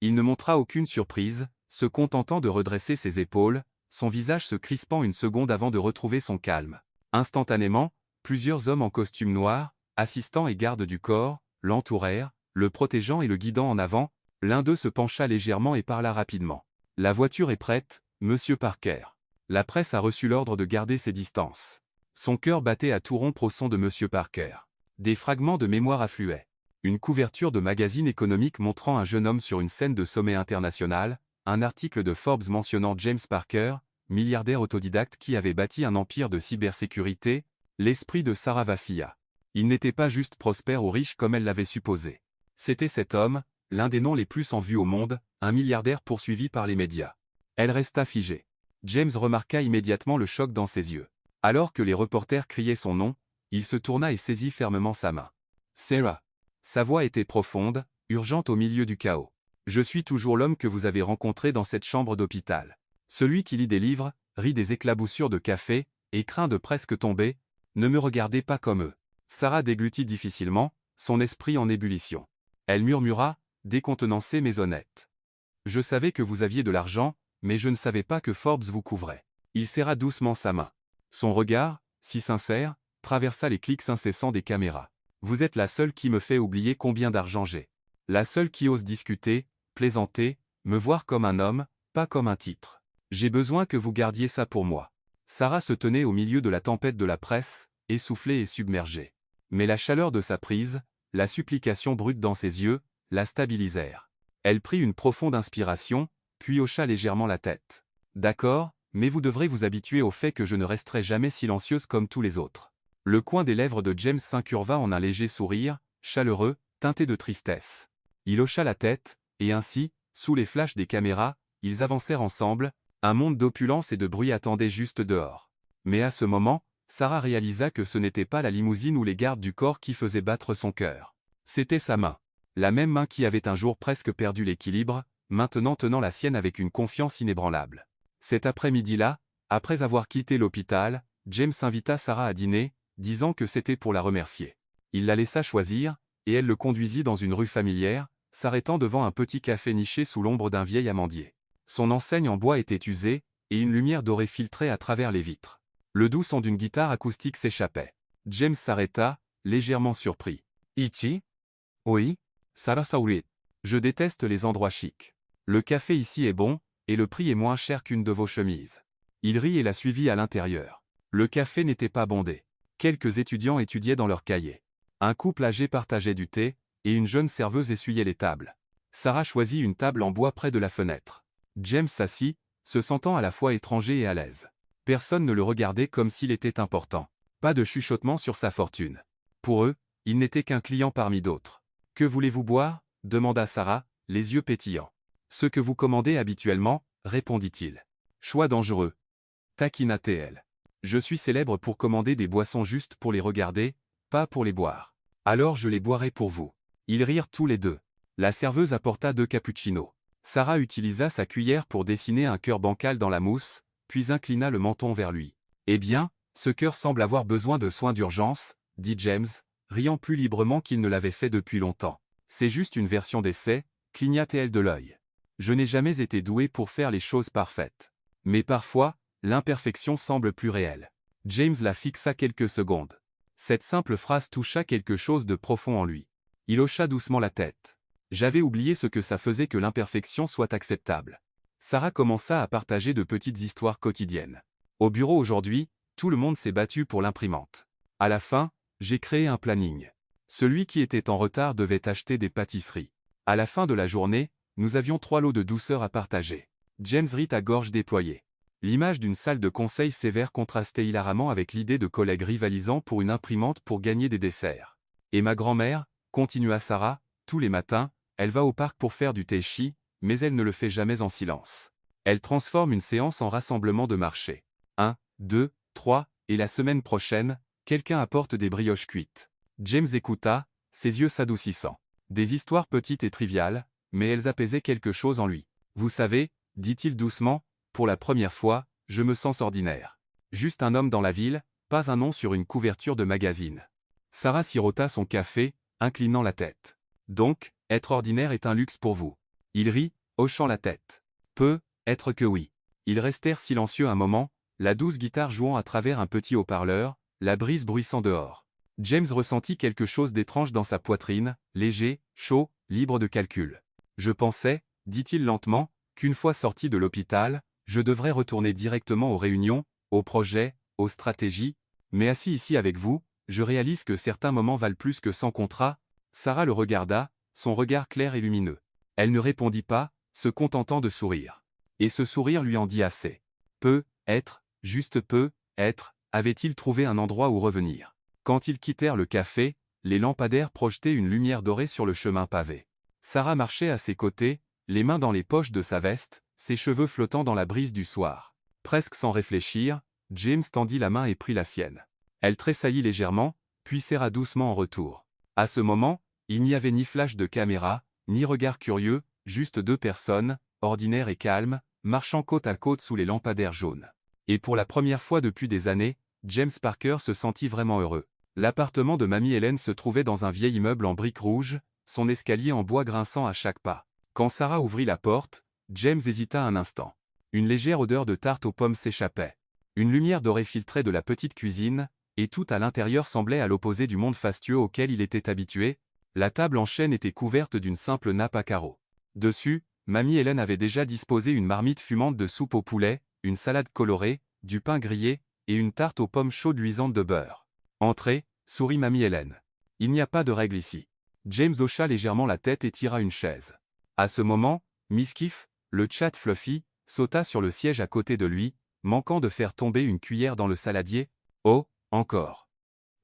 Il ne montra aucune surprise, se contentant de redresser ses épaules, son visage se crispant une seconde avant de retrouver son calme. Instantanément, plusieurs hommes en costume noir, assistants et gardes du corps, l'entourèrent, le protégeant et le guidant en avant. L'un d'eux se pencha légèrement et parla rapidement. « La voiture est prête, Monsieur Parker. La presse a reçu l'ordre de garder ses distances. » Son cœur battait à tout rompre au son de Monsieur Parker. Des fragments de mémoire affluaient. Une couverture de magazine économique montrant un jeune homme sur une scène de sommet international, un article de Forbes mentionnant James Parker, milliardaire autodidacte qui avait bâti un empire de cybersécurité. L'esprit de Sarah vacilla. Il n'était pas juste prospère ou riche comme elle l'avait supposé. C'était cet homme, l'un des noms les plus en vue au monde, un milliardaire poursuivi par les médias. Elle resta figée. James remarqua immédiatement le choc dans ses yeux. Alors que les reporters criaient son nom, il se tourna et saisit fermement sa main. « Sarah !» Sa voix était profonde, urgente au milieu du chaos. « Je suis toujours l'homme que vous avez rencontré dans cette chambre d'hôpital. Celui qui lit des livres, rit des éclaboussures de café, et craint de presque tomber. Ne me regardez pas comme eux. Sarah déglutit difficilement, son esprit en ébullition. Elle murmura, décontenancée mais honnête. Je savais que vous aviez de l'argent, mais je ne savais pas que Forbes vous couvrait. Il serra doucement sa main. Son regard, si sincère, traversa les clics incessants des caméras. Vous êtes la seule qui me fait oublier combien d'argent j'ai. La seule qui ose discuter, plaisanter, me voir comme un homme, pas comme un titre. J'ai besoin que vous gardiez ça pour moi. Sarah se tenait au milieu de la tempête de la presse, essoufflée et submergée. Mais la chaleur de sa prise, la supplication brute dans ses yeux, la stabilisèrent. Elle prit une profonde inspiration, puis hocha légèrement la tête. D'accord, mais vous devrez vous habituer au fait que je ne resterai jamais silencieuse comme tous les autres. Le coin des lèvres de James s'incurva en un léger sourire, chaleureux, teinté de tristesse. Il hocha la tête, et ainsi, sous les flashs des caméras, ils avancèrent ensemble, un monde d'opulence et de bruit attendait juste dehors. Mais à ce moment, Sarah réalisa que ce n'était pas la limousine ou les gardes du corps qui faisaient battre son cœur. C'était sa main. La même main qui avait un jour presque perdu l'équilibre, maintenant tenant la sienne avec une confiance inébranlable. Cet après-midi-là, après avoir quitté l'hôpital, James invita Sarah à dîner, disant que c'était pour la remercier. Il la laissa choisir, et elle le conduisit dans une rue familière, s'arrêtant devant un petit café niché sous l'ombre d'un vieil amandier. Son enseigne en bois était usée, et une lumière dorée filtrait à travers les vitres. Le doux son d'une guitare acoustique s'échappait. James s'arrêta, légèrement surpris. « Ichi »« Oui »« Sarah Saurit. Je déteste les endroits chics. Le café ici est bon, et le prix est moins cher qu'une de vos chemises. » Il rit et la suivit à l'intérieur. Le café n'était pas bondé. Quelques étudiants étudiaient dans leurs cahiers. Un couple âgé partageait du thé, et une jeune serveuse essuyait les tables. Sarah choisit une table en bois près de la fenêtre. James s'assit, se sentant à la fois étranger et à l'aise. Personne ne le regardait comme s'il était important. Pas de chuchotement sur sa fortune. Pour eux, il n'était qu'un client parmi d'autres. « Que voulez-vous boire » demanda Sarah, les yeux pétillants. « Ce que vous commandez habituellement » répondit-il. « Choix dangereux. » taquina-t-elle. « Je suis célèbre pour commander des boissons juste pour les regarder, pas pour les boire. Alors je les boirai pour vous. » Ils rirent tous les deux. La serveuse apporta 2 cappuccinos. Sarah utilisa sa cuillère pour dessiner un cœur bancal dans la mousse, puis inclina le menton vers lui. « Eh bien, ce cœur semble avoir besoin de soins d'urgence, » dit James, riant plus librement qu'il ne l'avait fait depuis longtemps. « C'est juste une version d'essai, » cligna-t-elle de l'œil. « Je n'ai jamais été doué pour faire les choses parfaites. Mais parfois, l'imperfection semble plus réelle. » James la fixa quelques secondes. Cette simple phrase toucha quelque chose de profond en lui. Il hocha doucement la tête. J'avais oublié ce que ça faisait que l'imperfection soit acceptable. Sarah commença à partager de petites histoires quotidiennes. Au bureau aujourd'hui, tout le monde s'est battu pour l'imprimante. À la fin, j'ai créé un planning. Celui qui était en retard devait acheter des pâtisseries. À la fin de la journée, nous avions 3 lots de douceur à partager. James rit à gorge déployée. L'image d'une salle de conseil sévère contrastait hilaramment avec l'idée de collègues rivalisant pour une imprimante pour gagner des desserts. Et ma grand-mère, continua Sarah, tous les matins, elle va au parc pour faire du tai chi, mais elle ne le fait jamais en silence. Elle transforme une séance en rassemblement de marché. 1, 2, 3, et la semaine prochaine, quelqu'un apporte des brioches cuites. James écouta, ses yeux s'adoucissant. Des histoires petites et triviales, mais elles apaisaient quelque chose en lui. Vous savez, dit-il doucement, pour la première fois, je me sens ordinaire. Juste un homme dans la ville, pas un nom sur une couverture de magazine. Sarah sirota son café, inclinant la tête. Donc, être ordinaire est un luxe pour vous. Il rit, hochant la tête. Peut être que oui. Ils restèrent silencieux un moment, la douce guitare jouant à travers un petit haut-parleur, la brise bruissant dehors. James ressentit quelque chose d'étrange dans sa poitrine, léger, chaud, libre de calcul. Je pensais, dit-il lentement, qu'une fois sorti de l'hôpital, je devrais retourner directement aux réunions, aux projets, aux stratégies, mais assis ici avec vous, je réalise que certains moments valent plus que 100 contrats. Sarah le regarda, son regard clair et lumineux. Elle ne répondit pas, se contentant de sourire. Et ce sourire lui en dit assez. Peu, être, juste peu, être, avait-il trouvé un endroit où revenir. Quand ils quittèrent le café, les lampadaires projetaient une lumière dorée sur le chemin pavé. Sarah marchait à ses côtés, les mains dans les poches de sa veste, ses cheveux flottant dans la brise du soir. Presque sans réfléchir, James tendit la main et prit la sienne. Elle tressaillit légèrement, puis serra doucement en retour. À ce moment, il n'y avait ni flash de caméra, ni regard curieux, juste 2 personnes, ordinaires et calmes, marchant côte à côte sous les lampadaires jaunes. Et pour la première fois depuis des années, James Parker se sentit vraiment heureux. L'appartement de Mamie Hélène se trouvait dans un vieil immeuble en briques rouges, son escalier en bois grinçant à chaque pas. Quand Sarah ouvrit la porte, James hésita un instant. Une légère odeur de tarte aux pommes s'échappait. Une lumière dorée filtrait de la petite cuisine, et tout à l'intérieur semblait à l'opposé du monde fastueux auquel il était habitué. La table en chêne était couverte d'une simple nappe à carreaux. Dessus, Mamie Hélène avait déjà disposé une marmite fumante de soupe au poulet, une salade colorée, du pain grillé, et une tarte aux pommes chaudes luisantes de beurre. « Entrez », sourit Mamie Hélène. « Il n'y a pas de règle ici. » James hocha légèrement la tête et tira une chaise. À ce moment, Miss Kiff, le chat Fluffy, sauta sur le siège à côté de lui, manquant de faire tomber une cuillère dans le saladier. « Oh, encore !»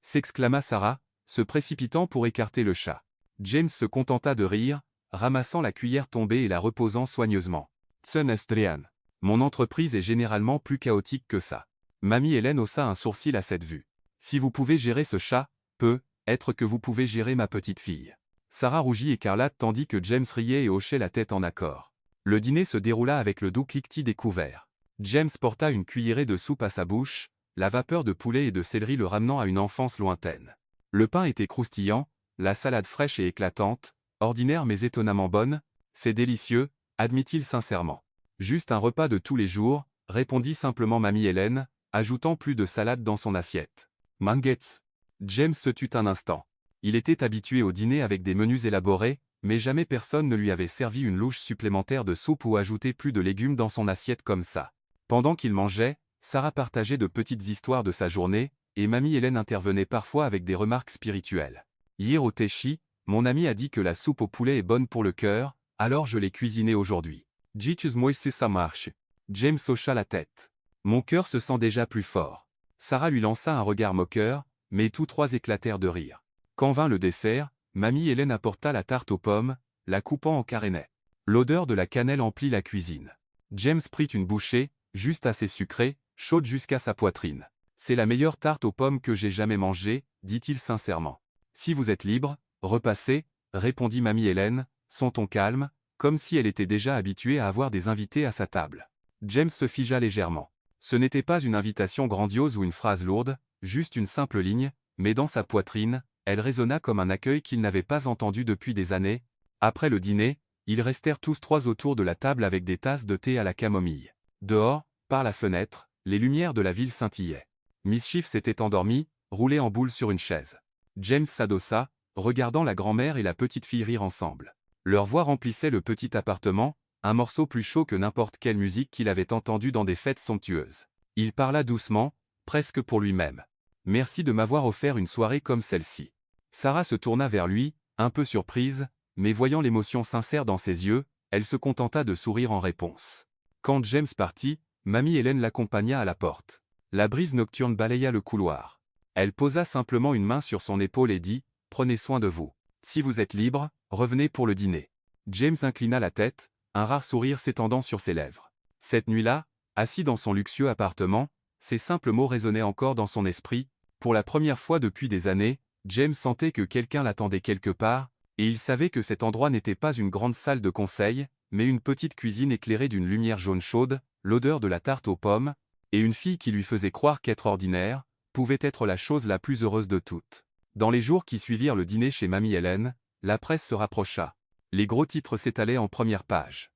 s'exclama Sarah, se précipitant pour écarter le chat. James se contenta de rire, ramassant la cuillère tombée et la reposant soigneusement. « Tsenestrian. Mon entreprise est généralement plus chaotique que ça. » Mamie Hélène haussa un sourcil à cette vue. « Si vous pouvez gérer ce chat, peut-être que vous pouvez gérer ma petite fille. » Sarah rougit écarlate tandis que James riait et hochait la tête en accord. Le dîner se déroula avec le doux cliquetis des couverts. James porta une cuillerée de soupe à sa bouche, la vapeur de poulet et de céleri le ramenant à une enfance lointaine. Le pain était croustillant, la salade fraîche et éclatante, ordinaire mais étonnamment bonne. « C'est délicieux », admit-il sincèrement. « Juste un repas de tous les jours », répondit simplement Mamie Hélène, ajoutant plus de salade dans son assiette. « Manguets ». James se tut un instant. Il était habitué au dîner avec des menus élaborés, mais jamais personne ne lui avait servi une louche supplémentaire de soupe ou ajouté plus de légumes dans son assiette comme ça. Pendant qu'il mangeait, Sarah partageait de petites histoires de sa journée, et Mamie Hélène intervenait parfois avec des remarques spirituelles. « Hier au Techi, mon ami a dit que la soupe au poulet est bonne pour le cœur, alors je l'ai cuisinée aujourd'hui. Jichus moi si ça marche. » James hocha la tête. « Mon cœur se sent déjà plus fort. » Sarah lui lança un regard moqueur, mais tous trois éclatèrent de rire. Quand vint le dessert, Mamie Hélène apporta la tarte aux pommes, la coupant en carénets. L'odeur de la cannelle emplit la cuisine. James prit une bouchée, juste assez sucrée, chaude jusqu'à sa poitrine. « C'est la meilleure tarte aux pommes que j'ai jamais mangée, » dit-il sincèrement. « Si vous êtes libre, repassez, » répondit Mamie Hélène, son ton calme, comme si elle était déjà habituée à avoir des invités à sa table. James se figea légèrement. Ce n'était pas une invitation grandiose ou une phrase lourde, juste une simple ligne, mais dans sa poitrine, elle résonna comme un accueil qu'il n'avait pas entendu depuis des années. Après le dîner, ils restèrent tous trois autour de la table avec des tasses de thé à la camomille. Dehors, par la fenêtre, les lumières de la ville scintillaient. Mischief s'était endormie, roulée en boule sur une chaise. James s'adossa, regardant la grand-mère et la petite fille rire ensemble. Leur voix remplissait le petit appartement, un morceau plus chaud que n'importe quelle musique qu'il avait entendue dans des fêtes somptueuses. Il parla doucement, presque pour lui-même. « Merci de m'avoir offert une soirée comme celle-ci. » Sarah se tourna vers lui, un peu surprise, mais voyant l'émotion sincère dans ses yeux, elle se contenta de sourire en réponse. Quand James partit, Mamie Hélène l'accompagna à la porte. La brise nocturne balaya le couloir. Elle posa simplement une main sur son épaule et dit « Prenez soin de vous. Si vous êtes libre, revenez pour le dîner. » James inclina la tête, un rare sourire s'étendant sur ses lèvres. Cette nuit-là, assis dans son luxueux appartement, ces simples mots résonnaient encore dans son esprit. Pour la première fois depuis des années, James sentait que quelqu'un l'attendait quelque part, et il savait que cet endroit n'était pas une grande salle de conseil, mais une petite cuisine éclairée d'une lumière jaune chaude, l'odeur de la tarte aux pommes, et une fille qui lui faisait croire qu'être ordinaire pouvait être la chose la plus heureuse de toutes. Dans les jours qui suivirent le dîner chez Mamie Hélène, la presse se rapprocha. Les gros titres s'étalaient en première page.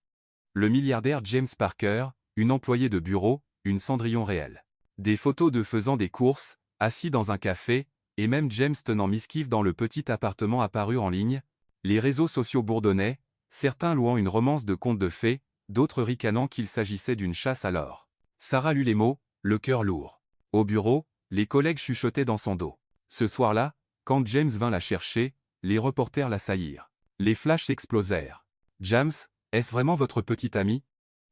Le milliardaire James Parker, une employée de bureau, une Cendrillon réelle. Des photos d'eux faisant des courses, assis dans un café, et même James tenant Mischief dans le petit appartement apparurent en ligne. Les réseaux sociaux bourdonnaient, certains louant une romance de conte de fées, d'autres ricanant qu'il s'agissait d'une chasse à l'or. Sarah lut les mots, le cœur lourd. Au bureau, les collègues chuchotaient dans son dos. Ce soir-là, quand James vint la chercher, les reporters l'assaillirent. Les flashs explosèrent. « James, est-ce vraiment votre petite amie?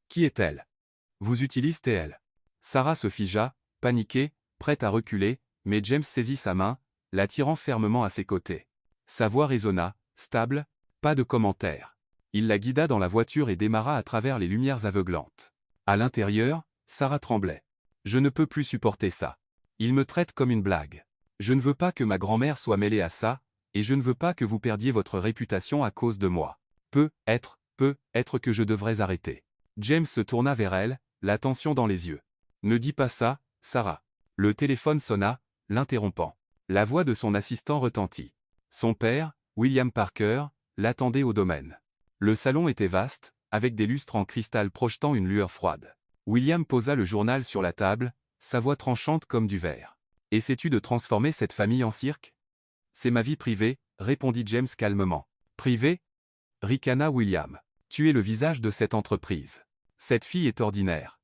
Qui est-elle? Vous utilisez-elle » Sarah se figea, paniquée, prête à reculer, mais James saisit sa main, la tirant fermement à ses côtés. Sa voix résonna, stable, pas de commentaire. Il la guida dans la voiture et démarra à travers les lumières aveuglantes. À l'intérieur, Sarah tremblait. « Je ne peux plus supporter ça. Il me traite comme une blague. Je ne veux pas que ma grand-mère soit mêlée à ça, et je ne veux pas que vous perdiez votre réputation à cause de moi. Peut-être que je devrais arrêter. » James se tourna vers elle, la tension dans les yeux. Ne dis pas ça, Sarah. Le téléphone sonna, l'interrompant. La voix de son assistant retentit. Son père, William Parker, l'attendait au domaine. Le salon était vaste, avec des lustres en cristal projetant une lueur froide. William posa le journal sur la table, sa voix tranchante comme du verre. « Essaies-tu de transformer cette famille en cirque ?»« C'est ma vie privée, » répondit James calmement. « Privée ?» ricana William. « Tu es le visage de cette entreprise. Cette fille est ordinaire.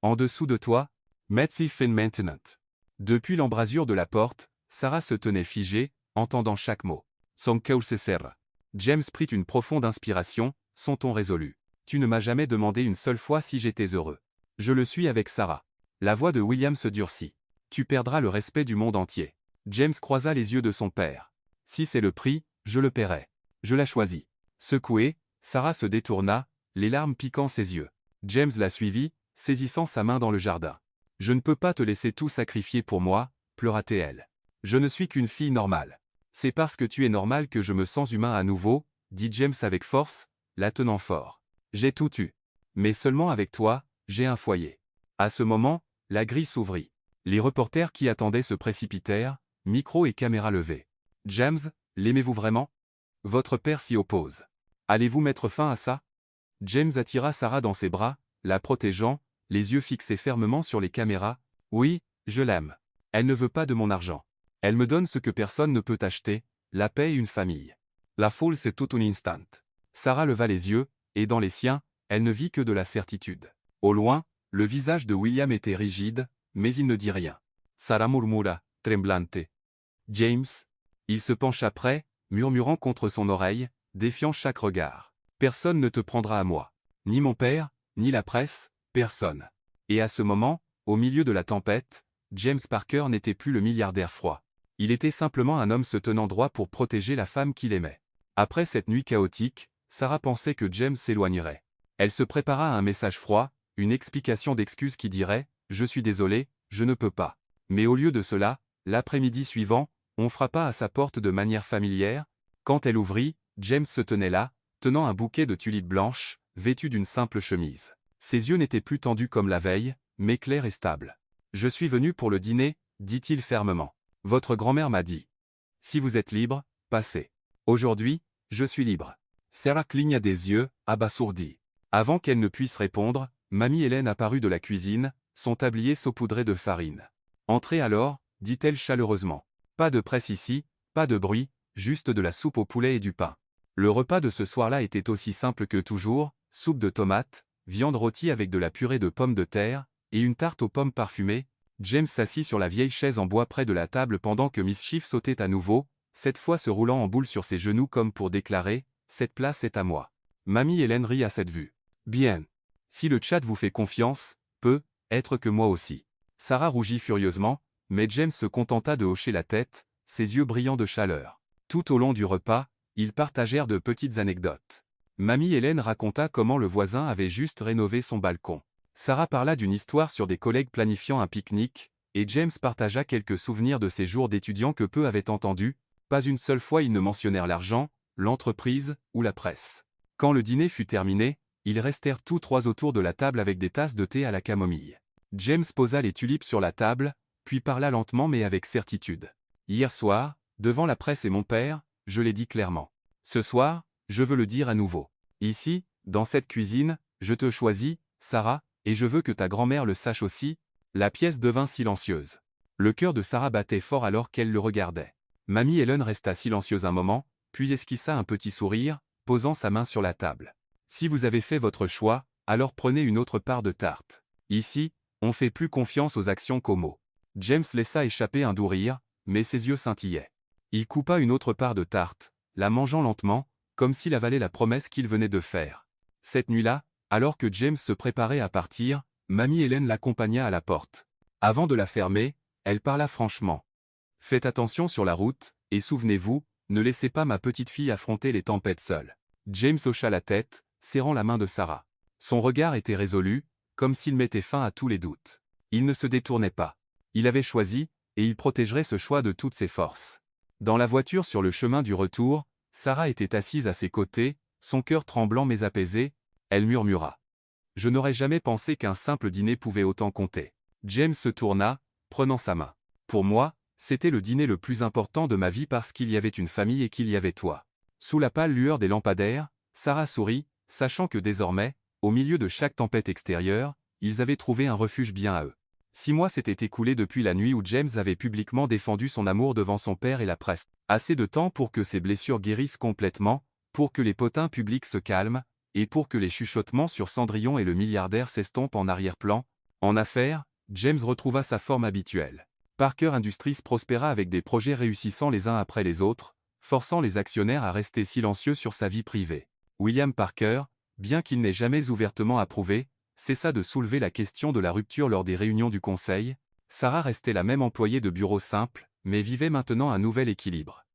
En dessous de toi, Metsi Fin Maintenant. » Depuis l'embrasure de la porte, Sarah se tenait figée, entendant chaque mot. Son cœur se serre. James prit une profonde inspiration, son ton résolu. « Tu ne m'as jamais demandé une seule fois si j'étais heureux. Je le suis avec Sarah. » La voix de William se durcit. « Tu perdras le respect du monde entier. » James croisa les yeux de son père. « Si c'est le prix, je le paierai. Je la choisis. » Secouée, Sarah se détourna, les larmes piquant ses yeux. James la suivit, saisissant sa main dans le jardin. « Je ne peux pas te laisser tout sacrifier pour moi, » pleura-t-elle. « Je ne suis qu'une fille normale. C'est parce que tu es normale que je me sens humain à nouveau, » dit James avec force, la tenant fort. « J'ai tout eu. Mais seulement avec toi, j'ai un foyer. » À ce moment, la grille s'ouvrit. Les reporters qui attendaient se précipitèrent, micro et caméra levés. « James, l'aimez-vous vraiment? Votre père s'y oppose. Allez-vous mettre fin à ça ?» James attira Sarah dans ses bras, la protégeant, les yeux fixés fermement sur les caméras. « Oui, je l'aime. Elle ne veut pas de mon argent. Elle me donne ce que personne ne peut acheter, la paix et une famille. » La foule c'est tout un instant. Sarah leva les yeux, et dans les siens, elle ne vit que de la certitude. Au loin, le visage de William était rigide, mais il ne dit rien. Sarah murmura, tremblante. « James ?» Il se pencha près, murmurant contre son oreille, défiant chaque regard. « Personne ne te prendra à moi. Ni mon père, ni la presse, personne. » Et à ce moment, au milieu de la tempête, James Parker n'était plus le milliardaire froid. Il était simplement un homme se tenant droit pour protéger la femme qu'il aimait. Après cette nuit chaotique, Sarah pensait que James s'éloignerait. Elle se prépara à un message froid, une explication d'excuse qui dirait « Je suis désolé, je ne peux pas ». Mais au lieu de cela, l'après-midi suivant, on frappa à sa porte de manière familière. Quand elle ouvrit, James se tenait là, tenant un bouquet de tulipes blanches, vêtu d'une simple chemise. Ses yeux n'étaient plus tendus comme la veille, mais clairs et stables. « Je suis venu pour le dîner, » dit-il fermement. « Votre grand-mère m'a dit. Si vous êtes libre, passez. Aujourd'hui, je suis libre. » Sarah cligna des yeux, abasourdie. Avant qu'elle ne puisse répondre, Mamie Hélène apparut de la cuisine, son tablier saupoudré de farine. « Entrez alors, » dit-elle chaleureusement. « Pas de presse ici, pas de bruit, juste de la soupe au poulet et du pain. » Le repas de ce soir-là était aussi simple que toujours, soupe de tomates, viande rôtie avec de la purée de pommes de terre, et une tarte aux pommes parfumée. James s'assit sur la vieille chaise en bois près de la table pendant que Miss Schiff sautait à nouveau, cette fois se roulant en boule sur ses genoux comme pour déclarer « Cette place est à moi ». Mamie Hélène rit à cette vue. « Bien. Si le chat vous fait confiance, peut être que moi aussi. » Sarah rougit furieusement, mais James se contenta de hocher la tête, ses yeux brillants de chaleur. Tout au long du repas, ils partagèrent de petites anecdotes. Mamie Hélène raconta comment le voisin avait juste rénové son balcon. Sarah parla d'une histoire sur des collègues planifiant un pique-nique, et James partagea quelques souvenirs de ses jours d'étudiant que peu avaient entendus. Pas une seule fois ils ne mentionnèrent l'argent, l'entreprise ou la presse. Quand le dîner fut terminé, ils restèrent tous trois autour de la table avec des tasses de thé à la camomille. James posa les tulipes sur la table, puis parla lentement mais avec certitude. « Hier soir, devant la presse et mon père, je l'ai dit clairement. Ce soir, je veux le dire à nouveau. Ici, dans cette cuisine, je te choisis, Sarah, et je veux que ta grand-mère le sache aussi. » La pièce devint silencieuse. Le cœur de Sarah battait fort alors qu'elle le regardait. Mamie Hélène resta silencieuse un moment, puis esquissa un petit sourire, posant sa main sur la table. « Si vous avez fait votre choix, alors prenez une autre part de tarte. Ici, on fait plus confiance aux actions qu'aux mots. » James laissa échapper un doux rire, mais ses yeux scintillaient. Il coupa une autre part de tarte, la mangeant lentement, comme s'il avalait la promesse qu'il venait de faire. Cette nuit-là, alors que James se préparait à partir, Mamie Hélène l'accompagna à la porte. Avant de la fermer, elle parla franchement. « Faites attention sur la route, et souvenez-vous, ne laissez pas ma petite fille affronter les tempêtes seule. » James hocha la tête, serrant la main de Sarah. Son regard était résolu, comme s'il mettait fin à tous les doutes. Il ne se détournait pas. Il avait choisi, et il protégerait ce choix de toutes ses forces. Dans la voiture sur le chemin du retour, Sarah était assise à ses côtés, son cœur tremblant mais apaisé. Elle murmura. « Je n'aurais jamais pensé qu'un simple dîner pouvait autant compter. James se tourna, prenant sa main. Pour moi, c'était le dîner le plus important de ma vie parce qu'il y avait une famille et qu'il y avait toi. Sous la pâle lueur des lampadaires, Sarah sourit, sachant que désormais, au milieu de chaque tempête extérieure, ils avaient trouvé un refuge bien à eux. 6 mois s'étaient écoulés depuis la nuit où James avait publiquement défendu son amour devant son père et la presse. Assez de temps pour que ses blessures guérissent complètement, pour que les potins publics se calment, et pour que les chuchotements sur Cendrillon et le milliardaire s'estompent en arrière-plan. En affaires, James retrouva sa forme habituelle. Parker Industries prospéra avec des projets réussissant les uns après les autres, forçant les actionnaires à rester silencieux sur sa vie privée. William Parker, bien qu'il n'ait jamais ouvertement approuvé, cessa de soulever la question de la rupture lors des réunions du conseil. Sarah restait la même employée de bureau simple, mais vivait maintenant un nouvel équilibre.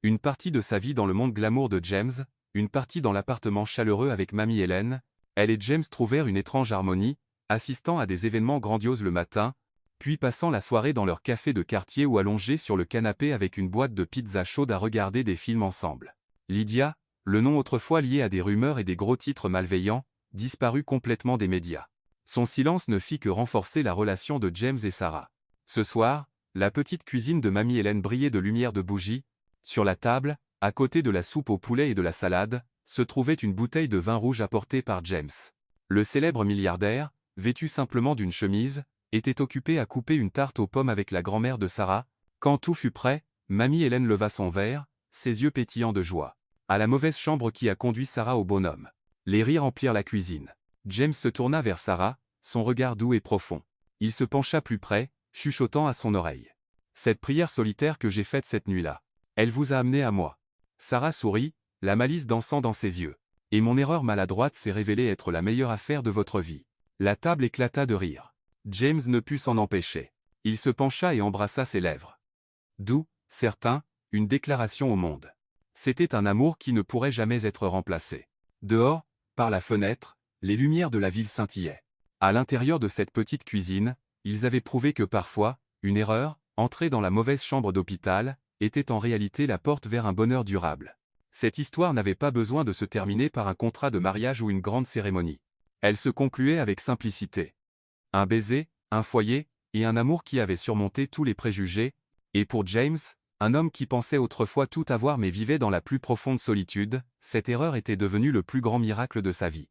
Une partie de sa vie dans le monde glamour de James, une partie dans l'appartement chaleureux avec Mamie Hélène. Elle et James trouvèrent une étrange harmonie, assistant à des événements grandioses le matin, puis passant la soirée dans leur café de quartier ou allongés sur le canapé avec une boîte de pizza chaude à regarder des films ensemble. Lydia, le nom autrefois lié à des rumeurs et des gros titres malveillants, disparut complètement des médias. Son silence ne fit que renforcer la relation de James et Sarah. Ce soir, la petite cuisine de Mamie Hélène brillait de lumière de bougies. Sur la table, à côté de la soupe au poulet et de la salade, se trouvait une bouteille de vin rouge apportée par James. Le célèbre milliardaire, vêtu simplement d'une chemise, était occupé à couper une tarte aux pommes avec la grand-mère de Sarah. Quand tout fut prêt, Mamie Hélène leva son verre, ses yeux pétillants de joie. À la mauvaise chambre qui a conduit Sarah au bonhomme. Les rires emplirent la cuisine. James se tourna vers Sarah, son regard doux et profond. Il se pencha plus près, chuchotant à son oreille. « Cette prière solitaire que j'ai faite cette nuit-là, elle vous a amené à moi. » Sarah sourit, la malice dansant dans ses yeux. « Et mon erreur maladroite s'est révélée être la meilleure affaire de votre vie. » La table éclata de rire. James ne put s'en empêcher. Il se pencha et embrassa ses lèvres. Doux, certain, une déclaration au monde. C'était un amour qui ne pourrait jamais être remplacé. Dehors, par la fenêtre, les lumières de la ville scintillaient. À l'intérieur de cette petite cuisine, ils avaient prouvé que parfois, une erreur, entrée dans la mauvaise chambre d'hôpital, était en réalité la porte vers un bonheur durable. Cette histoire n'avait pas besoin de se terminer par un contrat de mariage ou une grande cérémonie. Elle se concluait avec simplicité. Un baiser, un foyer, et un amour qui avait surmonté tous les préjugés, et pour James, un homme qui pensait autrefois tout avoir mais vivait dans la plus profonde solitude, cette erreur était devenue le plus grand miracle de sa vie.